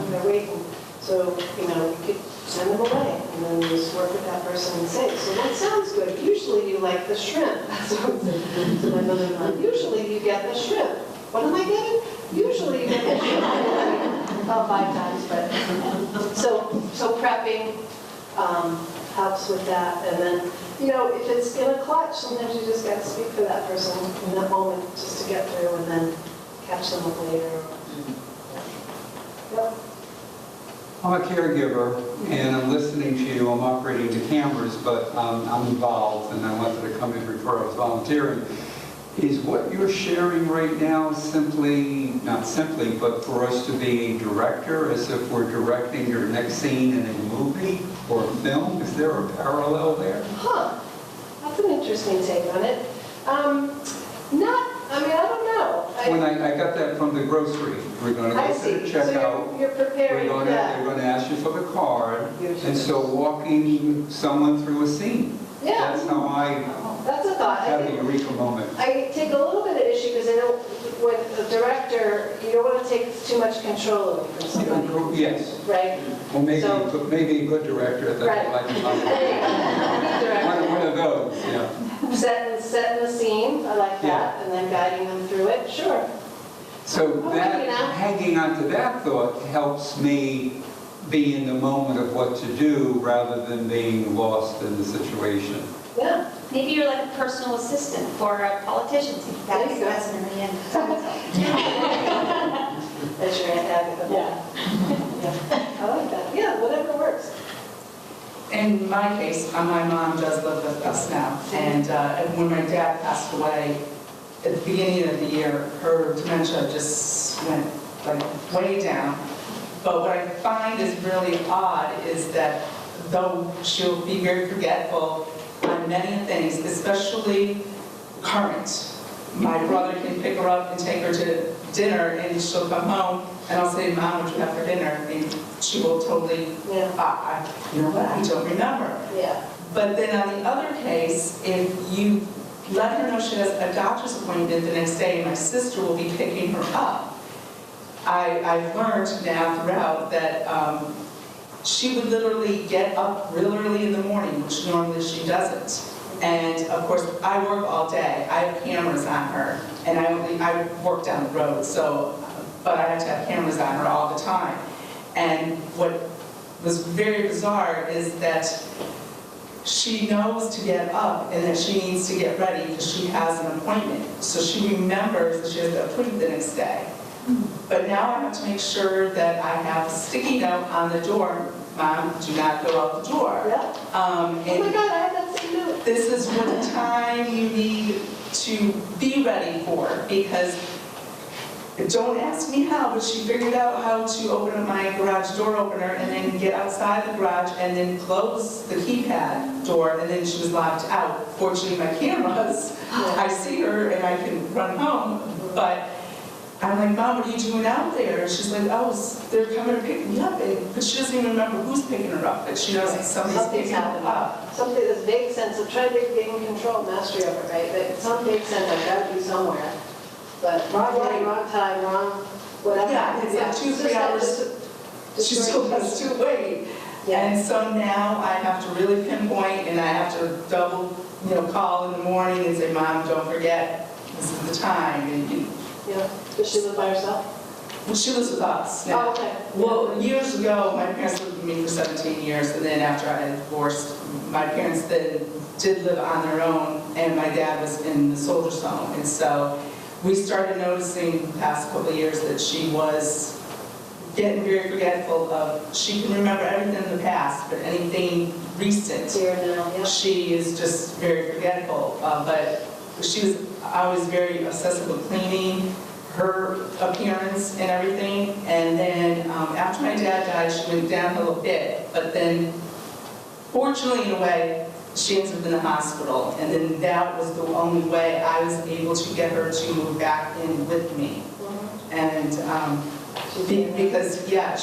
they're waiting. So, you could send them away and then just work with that person and say, so that sounds good. Usually you like the shrimp. That's what so my mother-in-law, usually you get the shrimp. What am I getting? Usually you get the shrimp. About 5 times, but so prepping helps with that. And then, if it's in a clutch, sometimes you just got to speak for that person in that moment just to get through and then catch them up later. Yep. I'm a caregiver, and I'm listening to you. I'm operating the cameras, but I'm involved, and I wanted to come in before I was volunteering. Is what you're sharing right now not simply, but for us to be a director, as if we're directing your next scene in a movie or a film? Is there a parallel there? That's an interesting take on it. I don't know. When I got that from the grocery. We're going to go to the checkout. So you're preparing for that. They're going to ask you for the card, and so walking someone through a scene. Yeah. That's how I That's a thought. have a eureka moment. I take a little bit of issue because I know when a director, you don't want to take too much control away from somebody, Yes, right? well, So- maybe a good director at Right. that There you go. Good director. One of those, yeah. Setting the scene, I like that, and then guiding them through it, sure. So Oh, that, you know. hanging on to that thought helps me be in the moment of what to do rather than being lost in the situation. Yeah, Maybe you're like a personal assistant for politicians. There you go. That's Mary Ann. that's your Aunt Agatha. Yeah. I like that, yeah, whatever works. In my case, my mom does live with us now, and when my dad passed away, at the beginning of the year, her dementia just went like way down. But what I find is really odd is that though she'll be very forgetful on many things, especially current. My brother can pick her up and take her to dinner, and she'll come home, and I'll say, Mom, what you have for dinner? And she will totally, Yeah, you know what, I don't remember. yeah. But then on the other case, if you let her know she has a doctor's appointment the next day, my sister will be picking her up. I've learned now throughout that she would literally get up real early in the morning, which normally she doesn't. And of course, I work all day. I have cameras on her, and I work down the road, so, but I have to have cameras on her all the time. And what was very bizarre is that she knows to get up and that she needs to get ready because she has an appointment. So she remembers that she has an appointment the next day. But now I have to make sure that I have a sticky note on the door, Mom, do not go out the door. Yeah. Oh my And God, I have that same note. this is what time you need to be ready for, because don't ask me how, but she figured out how to open up my garage door opener and then get outside the garage and then close the keypad door, and then she was locked out. Fortunately, my cameras, I see her and I can run home, but I'm like, Mom, what are you doing out there? And she's like, oh, they're coming to pick me up. But she doesn't even remember who's picking her up, but she knows that somebody's Something's picking her happening. up. Something, this vague sense of trying to gain control, mastery over it, right? But some vague sense, I've got to be somewhere. But wrong day, wrong time, wrong whatever. Yeah, it's like 2-3 hours. She still has to wait. Yeah. And so now I have to really pinpoint, and I have to double, call in the morning and say, Mom, don't forget, this is the time. And Yeah. Does she live by herself? well, she lives with us Oh, now. okay. Well, years ago, my parents lived with me for 17 years, and then after I divorced, my parents then did live on their own, and my dad was in the soldier's home. And so we started noticing the past couple of years that she was getting very forgetful of, she can remember everything in the past, but anything recent, Here now, yeah. she is just very forgetful. But she was always very obsessive with cleaning, her appearance and everything. And then after my dad died, she went downhill a bit, but then fortunately in a way, she ended up in the hospital. And then that was the only way I was able to get her to move back in with me. And because, yeah,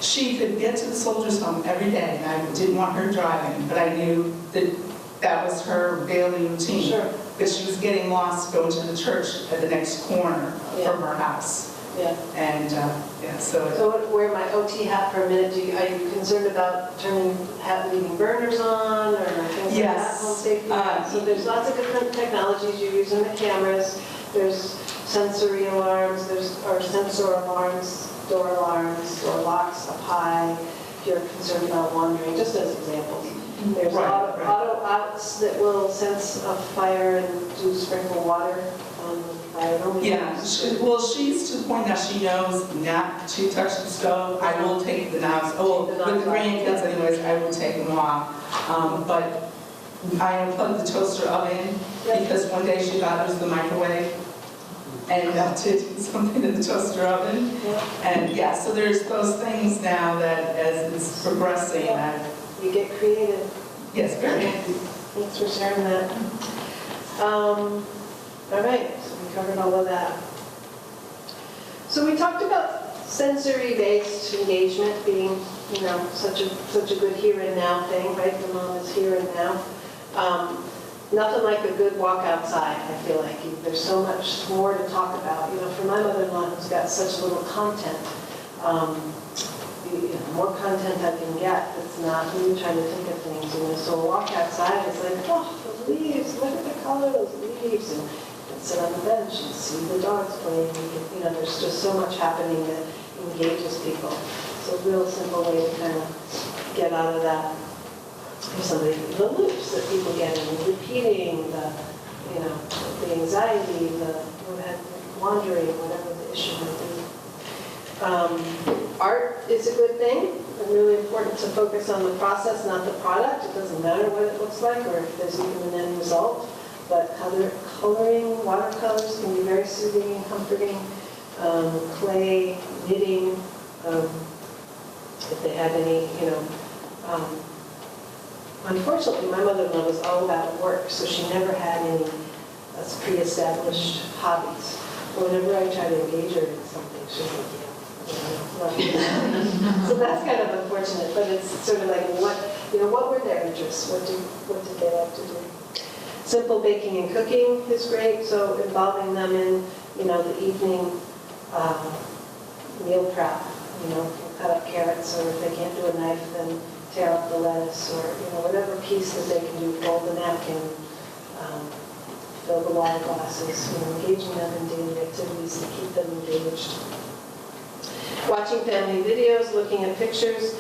she could get to the soldier's home every day, and I didn't want her driving, but I knew that that was her daily routine. Sure. Because she was getting lost going to the church at the next corner Yeah. from her house. Yeah. And, so So wear my OT hat for a minute. Are you concerned about leaving burners on or things like that? Yes. Home safety? So there's lots of different technologies you're using, the cameras, there's sensory alarms, or sensor alarms, door locks up high, if you're concerned about wandering, just as examples. There's Right, auto outs that will sense a fire and do sprinkle water on the fire. yeah, she's to the point that she knows not to touch the stove. I will take the knobs, with the grandkids anyways, I will take them off. But I unplugged the toaster oven because one day she thought it was the microwave and melted something in the toaster oven. And yeah, so there's those things now that as it's progressing, You get creative. yes, very. Thanks for sharing that. All right, so we covered all of that. So we talked about sensory-based engagement being, such a good here and now thing, right? The mom is here and now. Nothing like a good walk outside, I feel like. There's so much more to talk about. For my mother-in-law who's got such little content, the more content I can get, it's not me trying to think of things. So a walk outside is like, oh, those leaves, look at the color of those leaves. And sit on the bench and see the dogs playing. There's just so much happening that engages people. So a real simple way to kind of get out of that. There's somebody, the loops that people get in, repeating, the anxiety, the wandering, whatever the issue might be. Art is a good thing, and really important to focus on the process, not the product. It doesn't matter what it looks like or if there's even an end result, but coloring, watercolors can be very soothing and comforting. Clay, knitting, if they had any, unfortunately, my mother-in-law was all about work, so she never had any pre-established hobbies. Whenever I try to engage her in something, she's like, yeah. So that's kind of unfortunate, but it's sort of like, what were their interests? What did they like to do? Simple baking and cooking is great, so involving them in, the evening meal prep. Cut up carrots, or if they can't do a knife, then tear up the lettuce, or whatever piece that they can do, fold the napkin, fill the water glasses, engaging them in daily activities to keep them engaged. Watching family videos, looking at pictures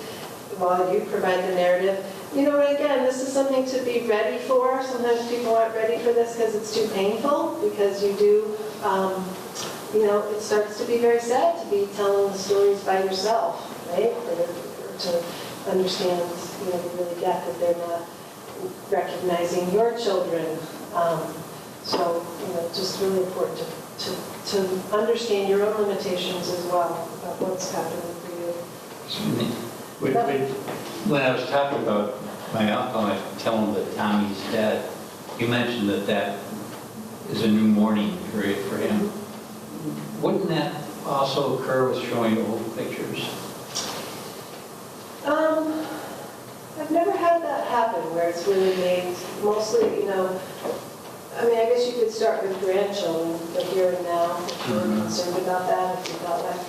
while you provide the narrative. Again, this is something to be ready for. Sometimes people aren't ready for this because it's too painful, because you do, it starts to be very sad to be telling the stories by yourself, right? Or to understand, you really get that they're not recognizing your children. So, just really important to understand your own limitations as well about what's happening for you. Excuse me. When I was talking about my uncle, I tell him that Tommy's dead. You mentioned that is a new mourning period for him. Wouldn't that also occur with showing old pictures? I've never had that happen where it's really made, mostly, I guess you could start with grandchildren, the here and now, if you're concerned about that, if you felt like.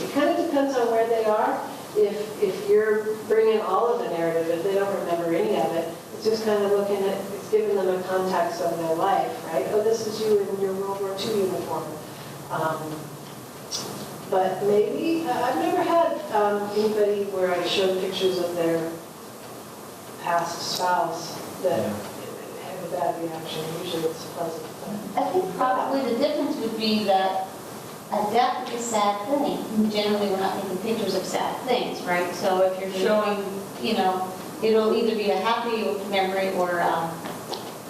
It kind of depends on where they are. If you're bringing all of the narrative, if they don't remember any of it, it's just kind of looking at, it's giving them a context of their life, right? Oh, this is you in your World War II uniform. But maybe, I've never had anybody where I showed pictures of their past spouse that had a bad reaction. Usually it's pleasant. I think probably the difference would be that a death is a sad thing. Generally, we're not taking pictures of sad things, right? So if you're showing, it'll either be a happy memory or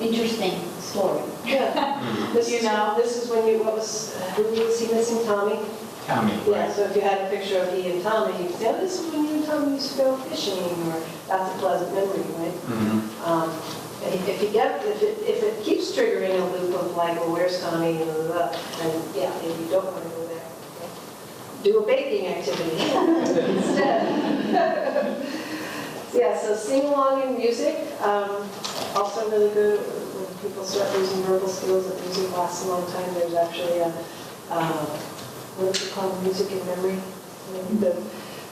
interesting story. Yeah. This is when who was he missing? Tommy? Tommy. Yeah, so if you had a picture of he and Tommy, you'd say, oh, this is when you and Tommy used to go fishing, or that's a pleasant memory, right? If it keeps triggering a loop of like, well, where's Tommy, then yeah, maybe you don't want to go there. Do a baking activity instead. Yeah, so sing along in music, also really good when people start losing verbal skills and music lasts a long time. There's actually what is it called, Music in Memory? The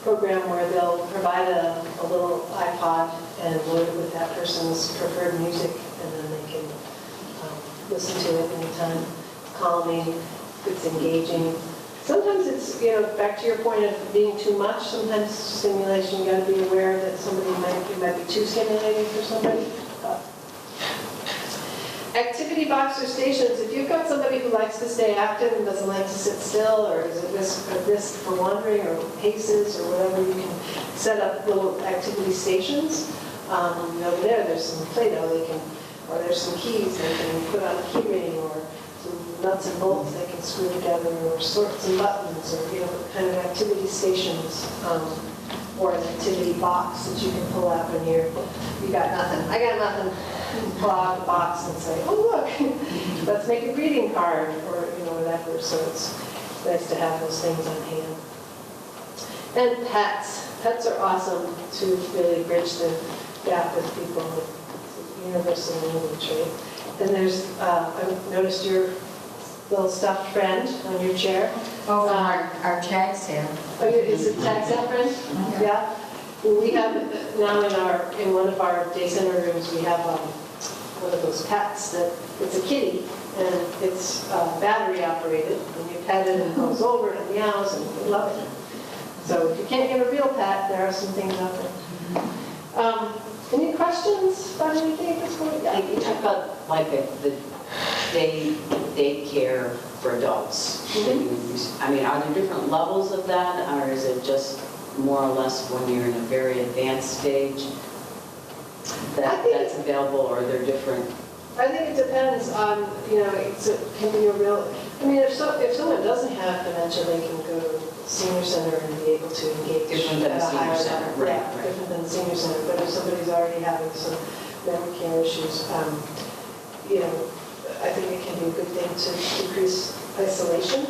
program where they'll provide a little iPod and load it with that person's preferred music, and then they can listen to it anytime. It's calming, it's engaging. Sometimes it's, back to your point of being too much, sometimes stimulation, you got to be aware that it might be too stimulating for somebody. Activity box or stations, if you've got somebody who likes to stay active and doesn't like to sit still, or is at risk for wandering, or paces, or whatever, you can set up little activity stations. Over there's some Play-Doh or there's some keys they can put on a key ring, or some nuts and bolts they can screw together, or sorts and buttons, or kind of activity stations, or an activity box that you can pull out when you got nothing. I got nothing. Pull out the box and say, oh look, let's make a greeting card, or whatever. So it's nice to have those things on hand. And pets. Pets are awesome to really bridge the gap with people. universal language, right? And there's, I noticed your little stuffed friend on your chair. Oh, from our tag sale. Oh, is it tag sale friend? Yeah. Well, we have now in one of our day center rooms, we have one of those pets that, it's a kitty, and it's battery operated, and you pet it and it goes over and meows, and we love it. So if you can't get a real pet, there are some things out there. Any questions about anything at this point? Yeah. You talk about like the daycare for adults. I mean, are there different levels of that, or is it just more or less when you're in a very advanced stage that's available, or are there different? I think it depends on, it can be a real, I mean, if someone doesn't have dementia, they can go to the senior center and be able to engage. Different than at the a senior higher center, level. right, Yeah, right. different than the senior center. But if somebody's already having some memory care issues, I think it can be a good thing to decrease isolation,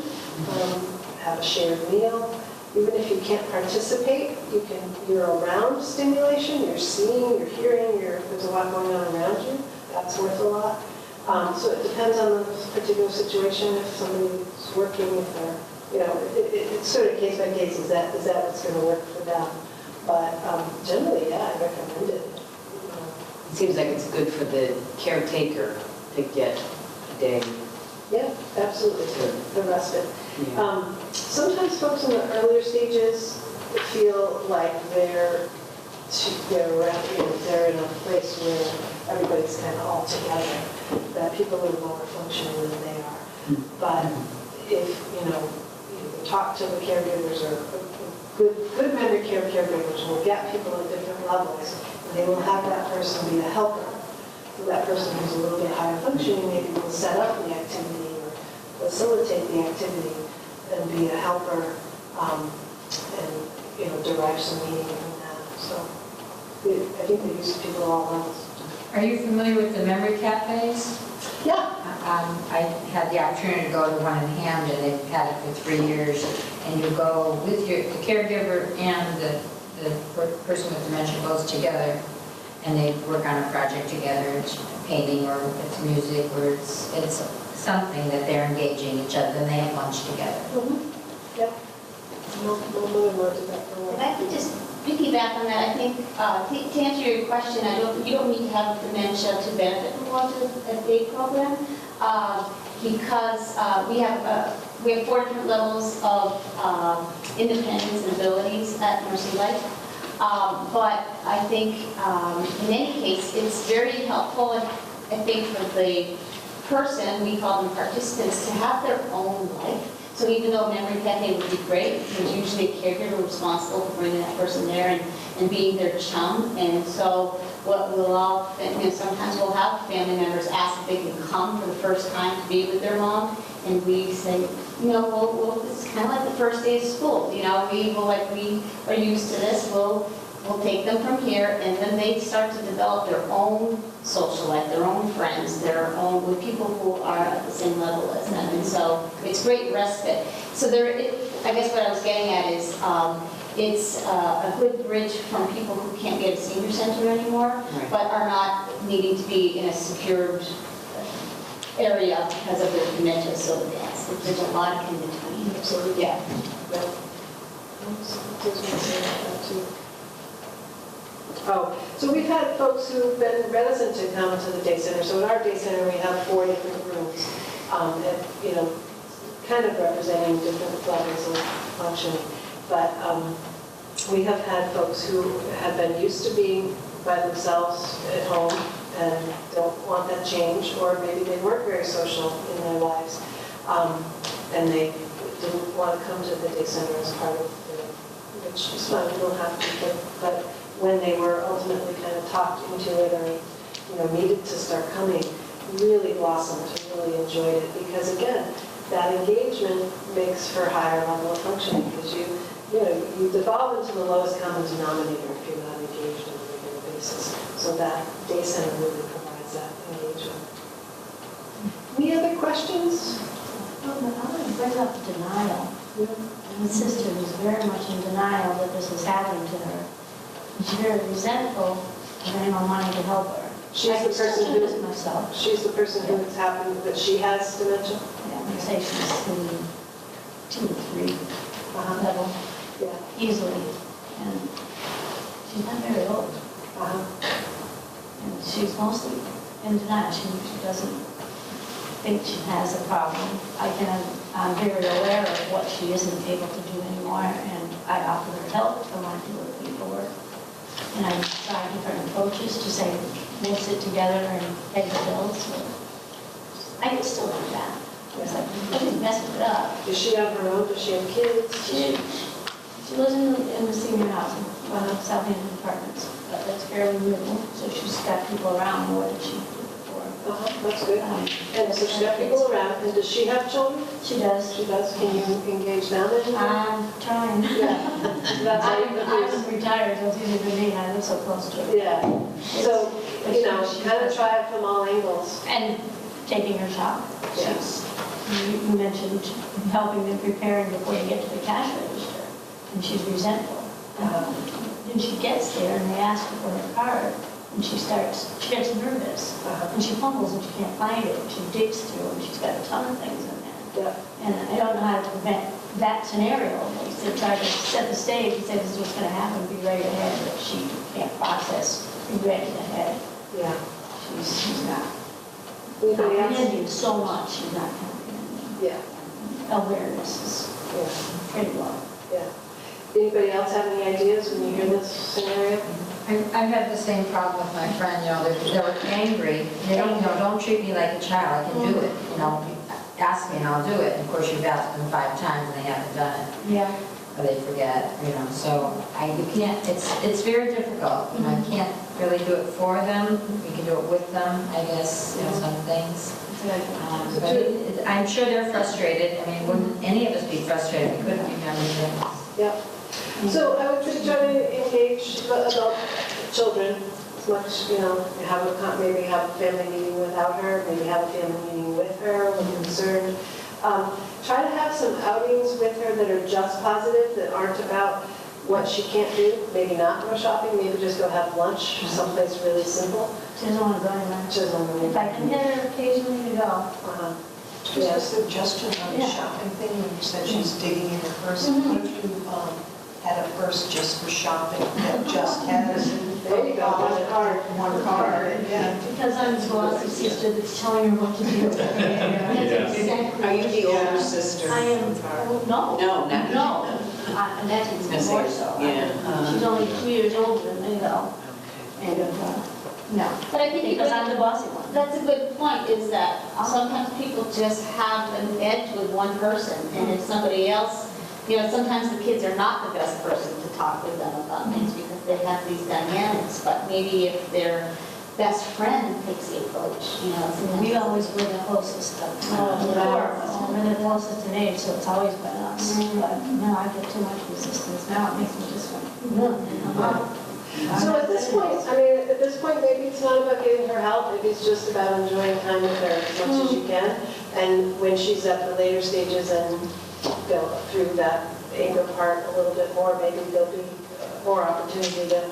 have a shared meal. Even if you can't participate, you're around stimulation, you're seeing, you're hearing, there's a lot going on around you. That's worth a lot. So it depends on the particular situation. If somebody's working, if they're, it's sort of case by case. Is that what's going to work for them? But generally, yeah, I recommend it. It seems like it's good for the caretaker to get a day. Yeah, absolutely. The respite. Yeah. Sometimes folks in the earlier stages feel like they're in a place where everybody's kind of all together, that people are lower functioning than they are. But if, you talk to the caregivers, or good memory care caregivers will get people at different levels, and they will have that person be a helper. So that person who's a little bit higher functioning maybe will set up the activity or facilitate the activity and be a helper, and derive some meaning from that. So I think they use people at all levels. Are you familiar with the memory cafes? Yeah. I had the opportunity to go to one in Hamden. They've had it for 3 years. And you go with the caregiver and the person with dementia goes together, and they work on a project together. It's painting, or it's music, or it's something that they're engaging each other, and they have lunch together. Yep. No mother did that for a If while. I could just piggyback on that, I think, to answer your question, you don't need to have dementia to benefit from going to a day program, because we have 4 different levels of independence and abilities at Mercy Life. But I think in any case, it's very helpful, I think, for the person, we call them participants, to have their own life. So even though memory cafe would be great, there's usually a caregiver responsible for bringing that person there and being their chum. And so what we'll all, sometimes we'll have family members ask if they can come for the first time to be with their mom. And we say, it's kind of like the first day of school. We are used to this. We'll take them from here, and then they start to develop their own social life, their own friends, with people who are at the same level as them. And so it's great respite. So I guess what I was getting at is it's a good bridge from people who can't get a senior center anymore, Right. but are not needing to be in a secured area because of their dementia. So yes, there's a lot in between. Absolutely. Yeah. Oh, so we've had folks who've been reticent to come to the day center. So at our day center, we have 4 different rooms, kind of representing different levels of functioning. But we have had folks who have been used to being by themselves at home and don't want that change, or maybe they weren't very social in their lives, and they didn't want to come to the day center as part of, which is fine, we don't have to, but when they were ultimately kind of talked into it, or needed to start coming, really blossomed, really enjoyed it, because again, that engagement makes for a higher level of functioning, because you devolve into the lowest common denominator if you're not engaged on a regular basis. So that day center really provides that engagement. Any other questions? I want to bring up denial. My sister was very much in denial that this was happening to her. She's very resentful of anyone wanting to help her. She's I the can still person do this who, myself. she's the person who it's happened, that she has dementia? Yeah, I say she's in 2 or 3 level, Yeah. easily. And she's not very old. Uh-huh. And she's mostly in denial. She doesn't think she has a problem. I'm very aware of what she isn't able to do anymore, and I offer her help if I want to do her paperwork. And I try different approaches to say, we'll sit together and pay the bills. I can still do that. It's like, I didn't mess it up. Does she have her own, does she have kids? She lives in the senior housing, Southampton apartments, but that's fairly new, so she's got people around more than she did before. That's good. And so she's got people around, and does she have children? She does. She does. Can you engage them in? I'm trying. Yeah. That's how you I was retired, so it's easy for me, I live so close to it. Yeah. So, kind of try it from all angles. And taking her shop. Yeah. You mentioned helping them preparing before you get to the cash register, and she's resentful. And she gets there and they ask her for her card, and she gets nervous, and she fumbles and she can't find it, and she digs through, and she's got a ton of things in there. Yeah. And I don't know how to prevent that scenario. They said, try to set the stage and say, this is what's going to happen, be ready to head, but she can't process, be ready to head. Yeah. She's not Anybody else? comprehending so much, she's not comprehending. Yeah. Awareness is pretty low. Yeah. Anybody else have any ideas when you hear this scenario? I've had the same problem with my friend, they're angry, they don't treat me like a child, I can do it, ask me and I'll do it. And of course, you've asked them 5 times and they haven't done it. Yeah. Or they forget, so you can't, it's very difficult, I can't really do it for them, we can do it with them, I guess, some things. But I'm sure they're frustrated, wouldn't any of us be frustrated if we couldn't remember things? Yeah. So I would just try to engage the adult children as much, maybe have a family meeting without her, maybe have a family meeting with her when concerned. Try to have some outings with her that are just positive, that aren't about what she can't do. Maybe not go shopping, maybe just go have lunch, someplace really simple. She doesn't want to go anywhere. She doesn't want to If I can get her occasionally to go. Just a suggestion on the shopping thing, when you said she's digging in her purse, what if you had a purse just for shopping that just has There you go, one card? Yeah. Because I'm the boss's sister that's telling her what to do. That's exactly Are you what the she older does. sister? I am, no. No, not. No. And that's even more so. Yeah. She's only 2 years older than me though. And, no. But I think Because I'm the bossy one. that's a good point, is that sometimes people just have an edge with one person, and if somebody else, sometimes the kids are not the best person to talk with them about things because they have these dynamics, but maybe if their best friend takes the approach, We always were the closest. We're the closest in age, so it's always been us. But now I get too much resistance. Now it makes me just like, So at this point, maybe it's not about getting her help, maybe it's just about enjoying time with her as much as you can. And when she's at the later stages and go through that anger part a little bit more, maybe there'll be more opportunity to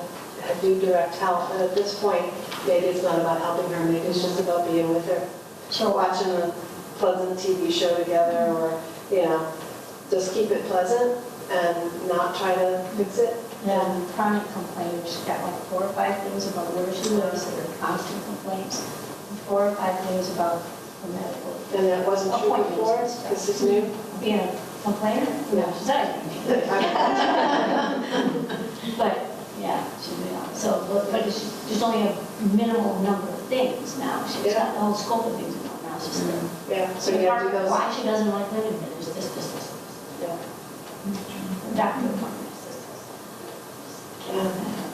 do direct help. And at this point, maybe it's not about helping her, maybe it's just about being with her. So watching a pleasant TV show together, or, just keep it pleasant and not try to fix it. And chronic complaints, she's got like 4 or 5 things about where she lives that are constant complaints. 4 or 5 things about the medical. And that wasn't true before, this is new? Being a complainer? Yeah. She's not. But, yeah, but there's only a minimal number of things now. She's got the whole scope of things now. She's Yeah, so you have to do those. why she doesn't like living here, there's this. Yeah. Doctor appointments.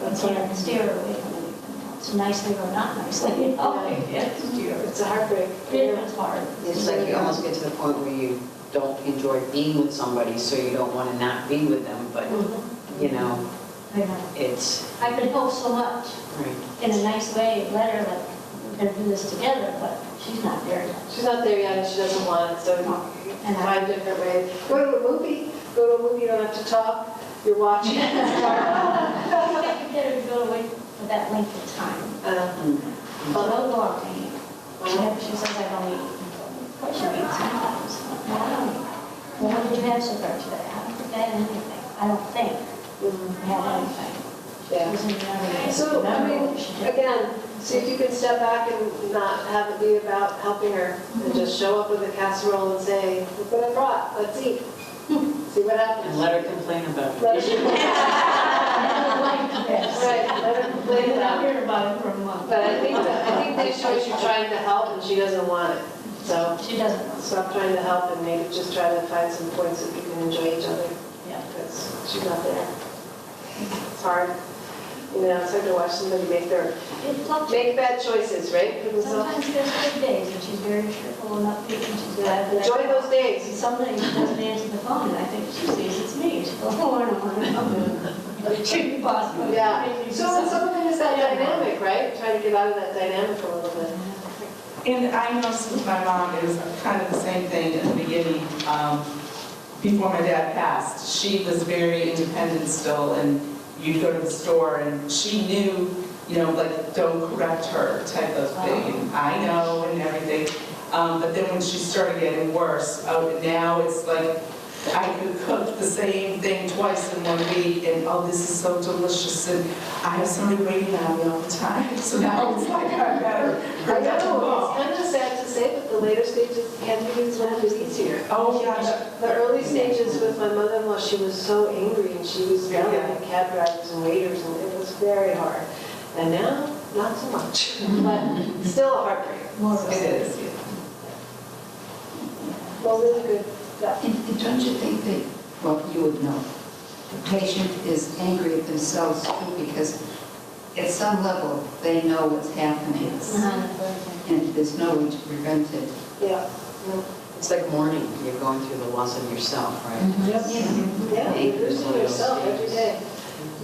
That's I can't steer her away from anything else, nicely or not nicely, It's a heartbreak. It's hard. It's like you almost get to the point where you don't enjoy being with somebody, so you don't want to not be with them, but, I know. it's, I could hope so much, right. in a nice way, let her, like, we're gonna do this together, but she's not there yet. She's not there yet, and she doesn't want it, so And find different ways. Go to a movie, you don't have to talk, you're watching. I could get her to go away for that length of time. So no walking. She says I don't eat. Of course you eat sometimes. No, I don't eat. Well, what did you have for today? I don't think I had anything. I don't think I had anything. Yeah. It was in the other- So, I mean, again, see if you can step back and not have it be about helping her, and just show up with a casserole and say, look what I brought, let's eat. See what happens. And let her complain about Let it. her- Right, let her complain I've about it. heard about it for a month. But I think that shows you're trying to help and she doesn't want it. So She doesn't know. stop trying to help and maybe just try to find some points that you can enjoy each other. Yeah. Because she's not there. It's hard. You know, it's hard to watch somebody make It fluctuates. bad choices, right? For themselves. Sometimes there's good days, and she's very cheerful and upbeat, and she's glad that I Enjoy those And days. some days she doesn't answer the phone, and I think she sees it's me. She goes, oh, I don't want to come in. Should be possible. Yeah. So and some of it is that dynamic, right? Try to get out of that dynamic a little bit. And I know since my mom is kind of the same thing in the beginning, before my dad passed, she was very independent still, and you'd go to the store and she knew, you know, like, don't correct her type of thing. And I know and everything. But then when she started getting worse, now it's like, I could cook the same thing twice in 1 week, and oh, this is so delicious, and I have somebody waiting on me all the time. So now it's like I'm better. I know, it's kind of sad to say, but the later stages can be easier. Oh, yeah. The early stages with my mother-in-law, she was so angry and she was yelling at cab drivers and waiters, and it was very hard. And now, not so much, but still a heartbreak. It is, yeah. Well, really good. Yeah. And don't you think that, well, you would know, the patient is angry at themselves too, because at some level, they know what's happening, and there's no way to prevent it. Yeah. No. It's like mourning, you're going through the loss of yourself, right? Yep. Yeah, you're losing yourself every day.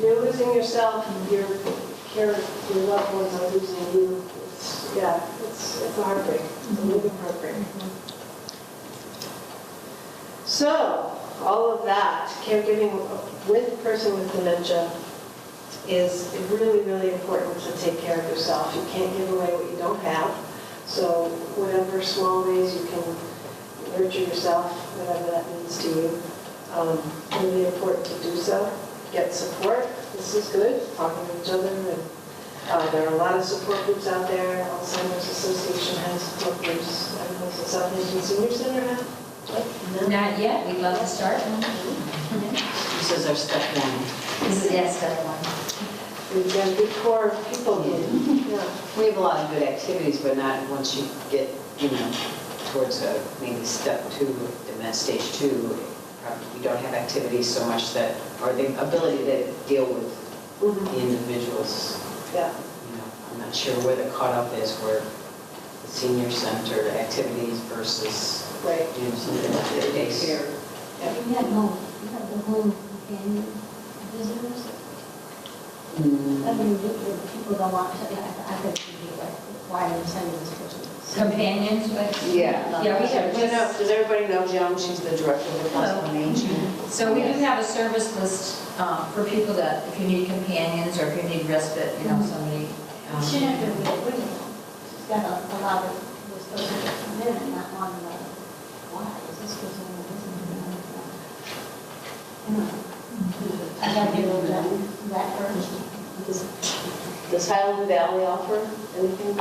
You're losing yourself, your loved ones are losing you. It's a heartbreak, it's a living heartbreak. So, all of that, caregiving with a person with dementia is really, really important to take care of yourself. You can't give away what you don't have. So whatever small ways you can nurture yourself, whatever that means to you, really important to do so. Get support. This is good, talking to each other. And there are a lot of support groups out there. Alzheimer's Association has support groups. I don't know if the Southampton Senior Center have. No? Not yet, we'd love to start. This is our step one. This is, yes, step one. We've got a good core of people here. Yeah. We have a lot of good activities, but not once you get, you know, towards maybe step 2, stage 2. We don't have activities so much that, or the ability to deal with the individuals. Yeah. You know, I'm not sure where the cutoff is where the senior center activities versus, Right. you know, something like that. You had the home companion visitors. I mean, people don't want to, I could be like, why are you sending this person? Companions, like? Yeah. Yeah, we have, Does everybody know Joan? She's the director of the Council on Aging. so we do have a service list for people that, if you need companions or if you need respite, you know, somebody. She never did it with them. She's got a lot of, this person to come in and not want to know, why is this person doing this? I got to do that first. Does Highland Valley offer anything?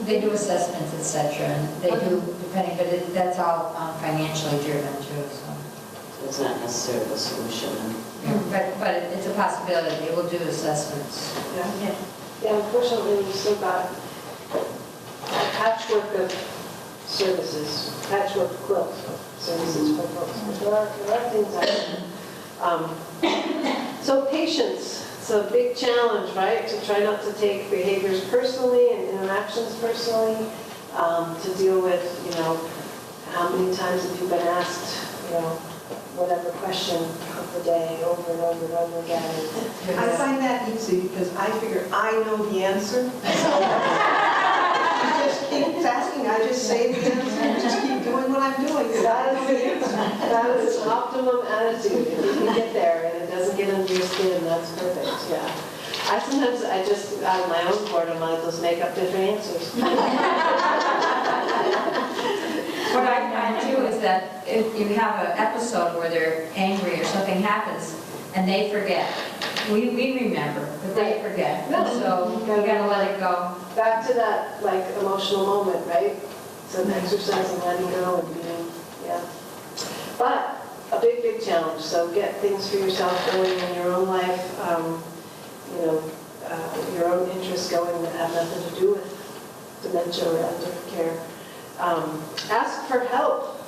They do assessments, et cetera, and they do, depending, but that's all financially driven too, so. It's not necessarily the solution. But it's a possibility, they will do assessments. Yeah, unfortunately, we've still got a patchwork of services, patchwork quilt of services for folks. But there are things out there. So patience, it's a big challenge, right? To try not to take behaviors personally and interactions personally, to deal with, you know, how many times have you been asked, you know, whatever question of the day over and over and over again. I find that easy because I figure I know the answer. So you just keep asking, I just say the answer, and just keep doing what I'm doing. That is an optimum attitude. If you can get there and it doesn't get under your skin, that's perfect, yeah. I just, out of my own boredom, I just make up different answers. What I find too is that if you have an episode where they're angry or something happens and they forget, we remember, but they forget. No. So you gotta let it go. Back to that, like, emotional moment, right? So an exercise and letting go and being, yeah. But a big, big challenge. So get things for yourself going in your own life, your own interests going that have nothing to do with dementia or elder care. Ask for help.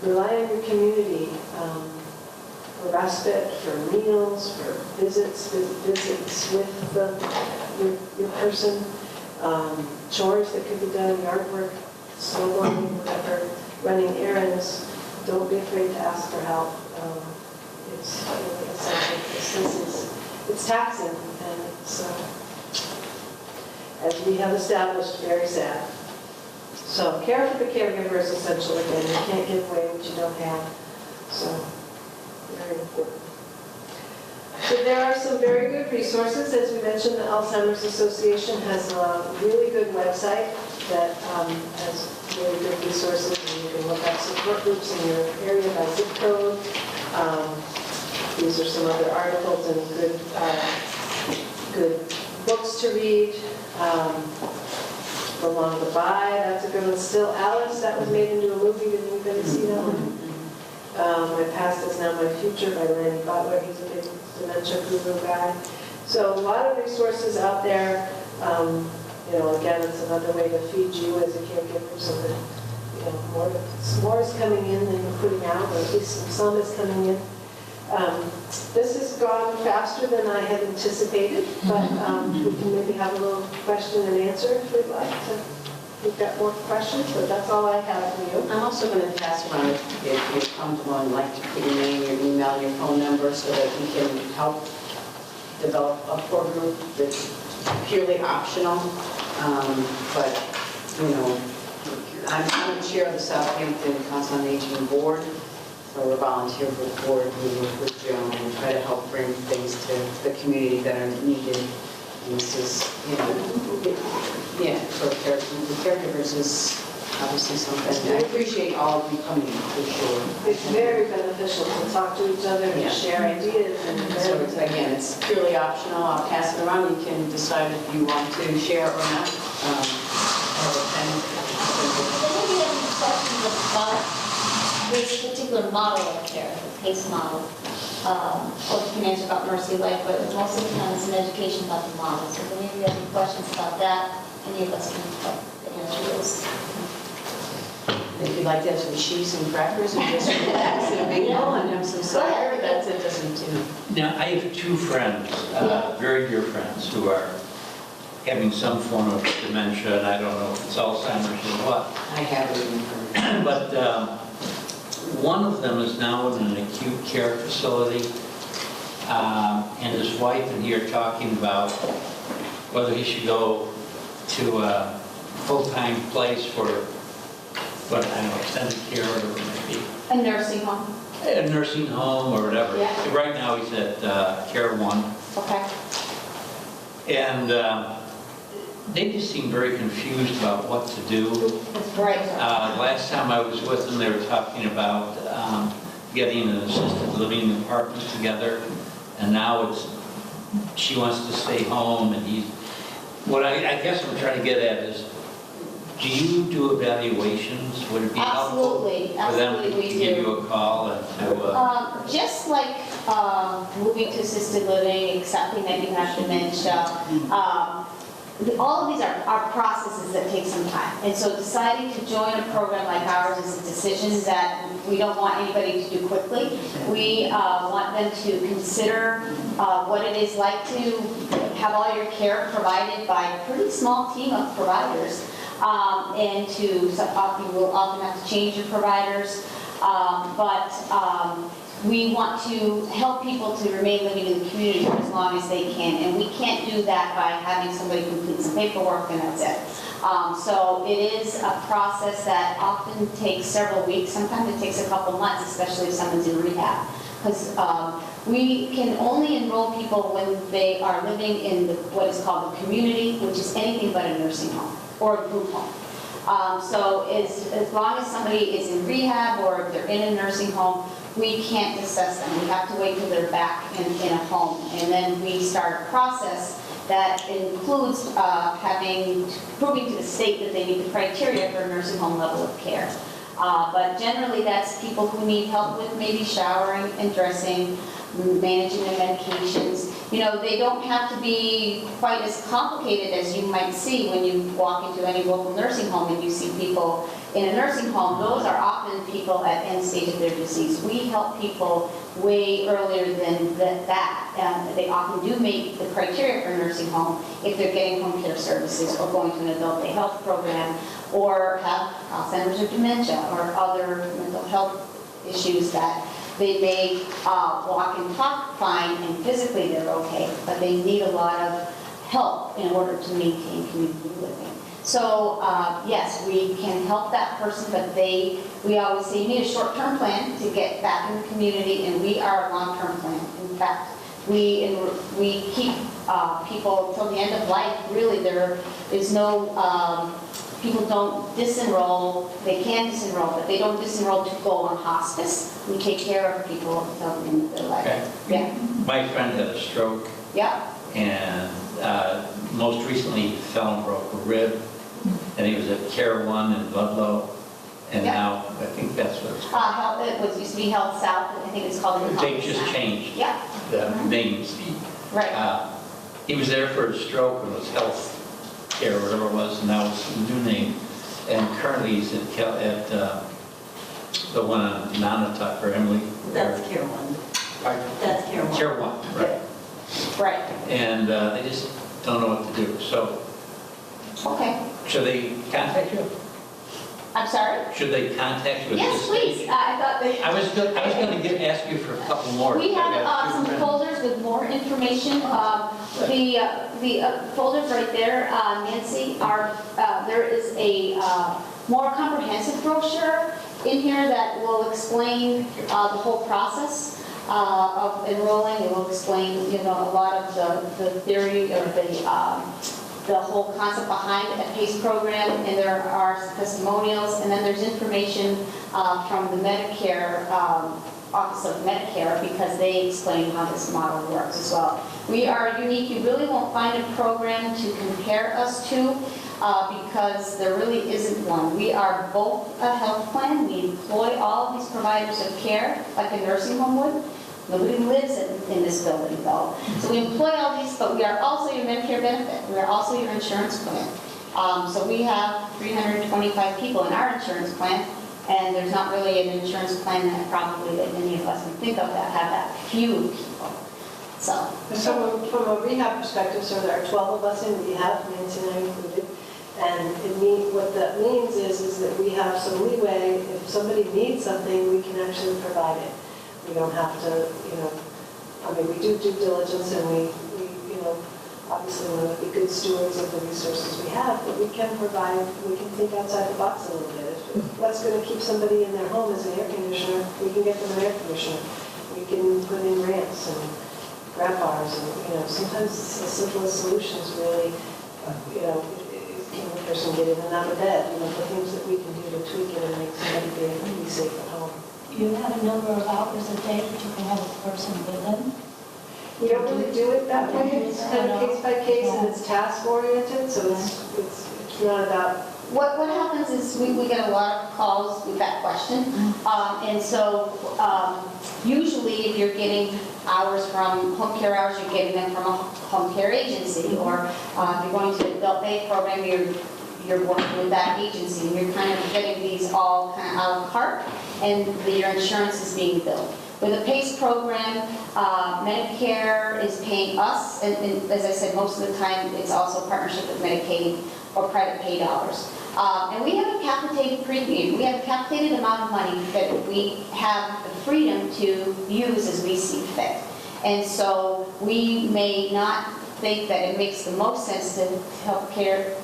Rely on your community for respite, for meals, for visits with your person, chores that could be done, yard work, snowboarding, whatever, running errands. Don't be afraid to ask for help. It's really essential. It's taxing, and it's, as we have established, very sad. So care for the caregiver is essential. Again, you can't give away what you don't have. So very important. So there are some very good resources. As we mentioned, the Alzheimer's Association has a really good website that has really good resources. And you can look up support groups in your area by zip code. These are some other articles and good books to read. Along the By, that's a good one. Still Alice, that was made into a movie. Did anybody see that one? My Past is Now My Future by Lanny Butler. He's a big dementia guru guy. So a lot of resources out there. Again, it's another way to feed you as a caregiver so that, more is coming in than you're putting out, or at least some is coming in. This has gone faster than I had anticipated, but we can maybe have a little question and answer if we'd like to. We've got more questions, but that's all I have for you. I'm also going to pass around, if you come along, like to put your name, your email, your phone number, so that we can help develop a core group that's purely optional. I'm the chair of the Southampton Council on Aging Board. So we're volunteer for the board, we work with Joan and try to help bring things to the community that are needed. And this is, for the caregivers is obviously something. I appreciate all of you coming, for sure. It's very beneficial to talk to each other and share ideas. So it's purely optional. I'll pass it around. You can decide if you want to share or not. This particular model of care, the PACE model, or you can answer about Mercy Life, but most of the time it's an education about the model. So if any of you have any questions about that, any of us can help to answer those. If you'd like to have some cheese and crackers and just relax and a bingo and have some cider, that's it, doesn't do. Now, I have two friends, very dear friends, who are having some form of dementia, and I don't know if it's Alzheimer's or what. I haven't even heard. But one of them is now in an acute care facility, and his wife and he are talking about whether he should go to a full-time place for, extended care or whatever it may be. A nursing home. A nursing home or whatever. Yeah. Right now he's at Care One. Okay. And they just seem very confused about what to do. That's right. Last time I was with them, they were talking about getting an assisted living apartment together, and now she wants to stay home, and what I guess I'm trying to get at is, do you do evaluations? Would it be helpful for them to give you a call and to... Just like moving to assisted living, accepting that you have dementia, all of these are processes that take some time. And so deciding to join a program like ours is a decision that we don't want anybody to do quickly. We want them to consider what it is like to have all your care provided by a pretty small team of providers. And you will often have to change your providers. We want to help people to remain living in the community for as long as they can, and we can't do that by having somebody complete some paperwork and that's it. So it is a process that often takes several weeks. Sometimes it takes a couple months, especially if someone's in rehab. because we can only enroll people when they are living in what is called the community, which is anything but a nursing home or a group home. So as long as somebody is in rehab or if they're in a nursing home, we can't assess them. We have to wait till they're back in a home. And then we start a process that includes proving to the state that they meet the criteria for a nursing home level of care. But generally, that's people who need help with maybe showering and dressing, managing their medications. You know, they don't have to be quite as complicated as you might see when you walk into any local nursing home and you see people in a nursing home. Those are often people at end stage of their disease. We help people way earlier than that. They often do meet the criteria for a nursing home if they're getting home care services or going to an adult day health program or have Alzheimer's or dementia or other mental health issues that they may walk and talk fine and physically they're okay, but they need a lot of help in order to maintain community living. So yes, we can help that person, but we always say you need a short-term plan to get back in the community, and we are a long-term plan. In fact, we keep people till the end of life. Really, there is no, people don't disenroll. They can disenroll, but they don't disenroll to go on hospice. We take care of people until the end of their life. Okay. Yeah. My friend had a stroke. Yeah. And most recently he fell and broke a rib. And he was at Care 1 in Ludlow. And now, I think that's what it's called. It used to be Health South. I think it's called. They just changed Yeah. the names. Right. He was there for a stroke and was health care or whatever it was, and now it's a new name. And currently he's at the one on Nonotuck for Emily. That's Care 1. Pardon? That's Care 1. Care 1, right. Right. And they just don't know what to do. So Okay. should they contact you? I'm sorry? Should they contact you at Yes, this please. stage? I thought they. I was going to ask you for a couple more. We I got have two some friends. folders with more information. The folders right there, Nancy, there is a more comprehensive brochure in here that will explain the whole process of enrolling. It will explain, a lot of the theory or the whole concept behind a PACE program, and there are testimonials, and then there's information from the Medicare, Office of Medicare, because they explain how this model works as well. We are unique. You really won't find a program to compare us to because there really isn't one. We are both a health plan. We employ all of these providers of care like a nursing home would. Nobody lives in this building, though. So we employ all these, but we are also your Medicare benefit. We are also your insurance plan. So we have 325 people in our insurance plan, and there's not really an insurance plan that probably that many of us would think of that have that few people. So From a rehab perspective, so there are 12 of us in rehab, Nancy and I included, and what that means is that we have some leeway. If somebody needs something, we can actually provide it. We don't have to, we do due diligence, and we obviously want to be good stewards of the resources we have, but we can think outside the box a little bit. If what's going to keep somebody in their home is an air conditioner, we can get them an air conditioner. We can put in ramps and grab bars, and, sometimes the simplest solutions really, can the person get in and out of bed, the things that we can do to tweak it and make somebody be safe at home. You have a number of hours a day that you can have a person within. We don't really do it that way. It's kind of case by case, and it's task oriented, so it's not about. what happens is we get a lot of calls with that question. And so usually if you're getting hours from home care hours, you're getting them from a home care agency, or if you're going to an adult day program, you're working with that agency, and you're kind of getting these all kind of a la carte, and your insurance is being billed. With a PACE program, Medicare is paying us, and as I said, most of the time it's also a partnership with Medicaid or private pay dollars. And we have a capitated premium. We have a capitated amount of money that we have the freedom to use as we see fit. And so we may not think that it makes the most sense to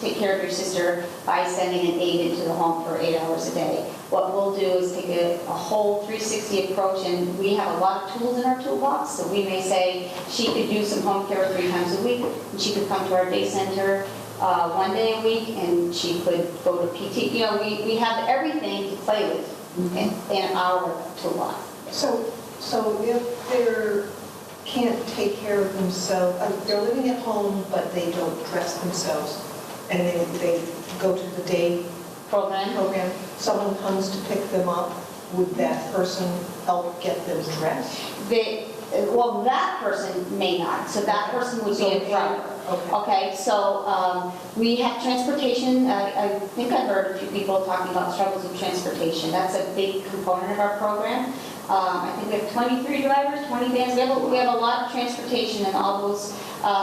take care of your sister by sending an aide into the home for 8 hours a day. What we'll do is take a whole 360 approach, and we have a lot of tools in our toolbox. So we may say she could do some home care 3 times a week, and she could come to our day center 1 day a week, and she could go to PT. You know, we have everything to play with in our toolbox. So if they're can't take care of themselves, they're living at home, but they don't dress themselves, and they go to the day program, someone comes to pick them up, would that person help get them dressed? Well, that person may not, so that person would be a driver. Okay, so we have transportation. I think I've heard a few people talking about struggles with transportation. That's a big component of our program. I think we have 23 drivers, 20 vans. We have a lot of transportation, and all those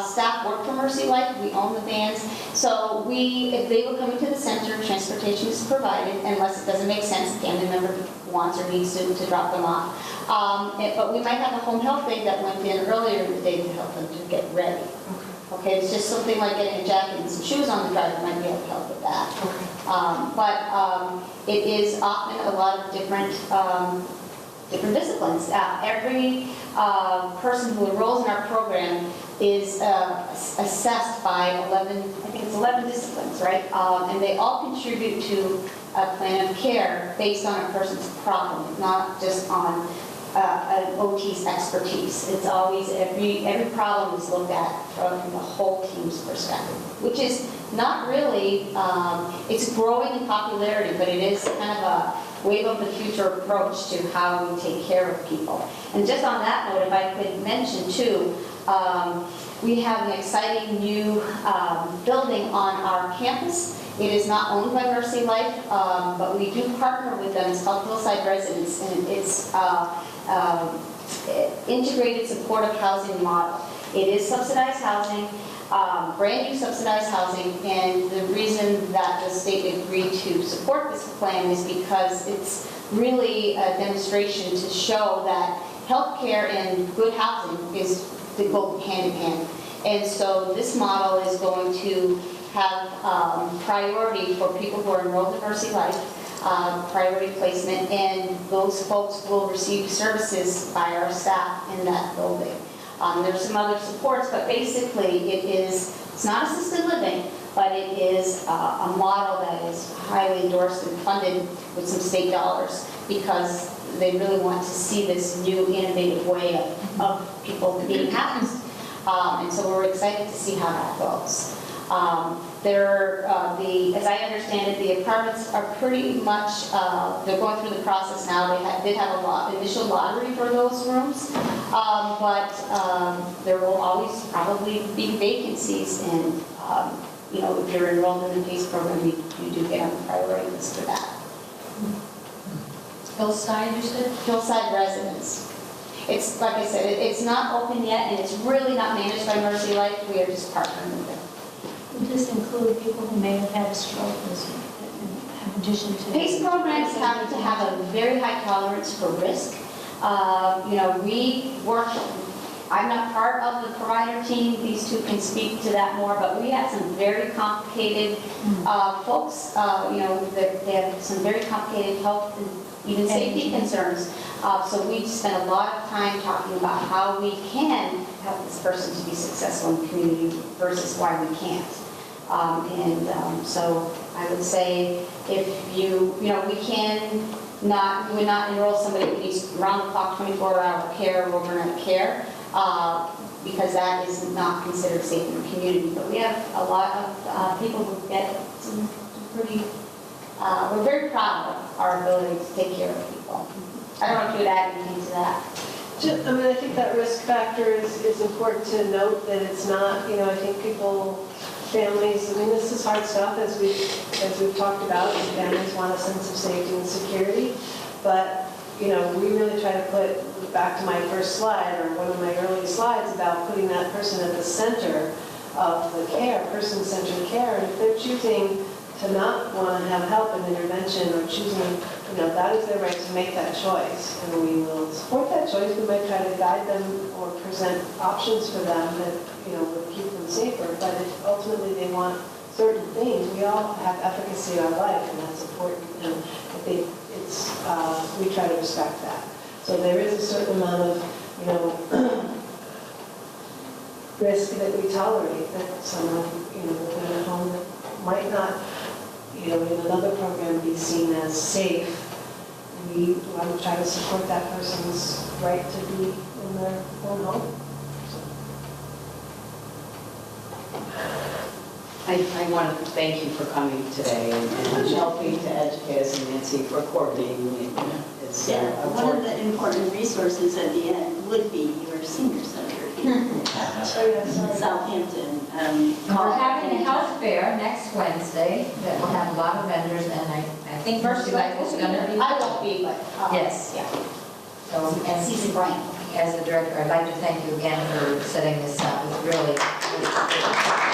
staff work for Mercy Life. We own the vans. So if they will come into the center, transportation is provided, unless it doesn't make sense, a family member wants or needs to drop them off. But we might have a home health aide that went in earlier in the day to help them to get ready. Okay, it's just something like getting a jacket and some shoes on the driver might be able to help with that. But it is often a lot of different disciplines. Every person who enrolls in our program is assessed by 11 disciplines, right? And they all contribute to a plan of care based on a person's problem, not just on an OT's expertise. It's always, every problem is looked at from the whole team's perspective, which is not really, it's growing in popularity, but it is kind of a wave of the future approach to how we take care of people. And just on that note, if I could mention too, we have an exciting new building on our campus. It is not owned by Mercy Life, but we do partner with them. It's called Hillside Residence, and it's integrated supportive housing model. It is subsidized housing, brand new subsidized housing, and the reason that the state agreed to support this plan is because it's really a demonstration to show that healthcare and good housing they go hand in hand. And so this model is going to have priority for people who are enrolled in Mercy Life, priority placement, and those folks will receive services by our staff in that building. There's some other supports, but basically it's not assisted living, but it is a model that is highly endorsed and funded with some state dollars because they really want to see this new innovative way of people being housed. And so we're excited to see how that goes. As I understand it, the apartments are pretty much, they're going through the process now. They did have a initial lottery for those rooms, but there will always probably be vacancies, and you know, if you're enrolled in the PACE program, you do get on the priority list for that. Hillside, you said? Hillside Residence. It's, like I said, it's not open yet, and it's really not managed by Mercy Life. We are just partnering with them. Would this include people who may have had a stroke in addition to? PACE programs have to have a very high tolerance for risk. You know, we work, I'm not part of the provider team, these two can speak to that more, but we have some very complicated folks, you know, they have some very complicated health and even safety concerns. So we spent a lot of time talking about how we can help this person to be successful in the community versus why we can't. So I would say if you know, we would not enroll somebody who needs round-the-clock 24-hour care or overnight care because that is not considered safe in the community. But we have a lot of people who get some pretty, we're very proud of our ability to take care of people. I don't know if you would add anything to that. I mean, I think that risk factor is important to note, that it's not, you know, I think families, I mean, this is hard stuff as we've talked about, and families want a sense of safety and security, but, you know, we really try to put, back to my first slide, or one of my early slides, about putting that person at the center of the care, person-centered care, and if they're choosing to not want to have help and intervention, or choosing that is their right to make that choice, and we will support that choice. We might try to guide them or present options for them that, would keep them safer, but if ultimately they want certain things, we all have efficacy in our life, and that's important, and I think we try to respect that. So there is a certain amount of, risk that we tolerate, that someone, within a home that might not, in another program be seen as safe. We want to try to support that person's right to be in their own home. I want to thank you for coming today and helping to educate us, and Nancy for coordinating. It's Yeah, one of important. the important resources at the end would be your senior center here in Southampton. We're having a health fair next Wednesday that will have a lot of vendors, and I think Mercy Life is going to be. I won't be, but. Yes. Yeah. So, and Season Brian. as a director, I'd like to thank you again for setting this up. It's really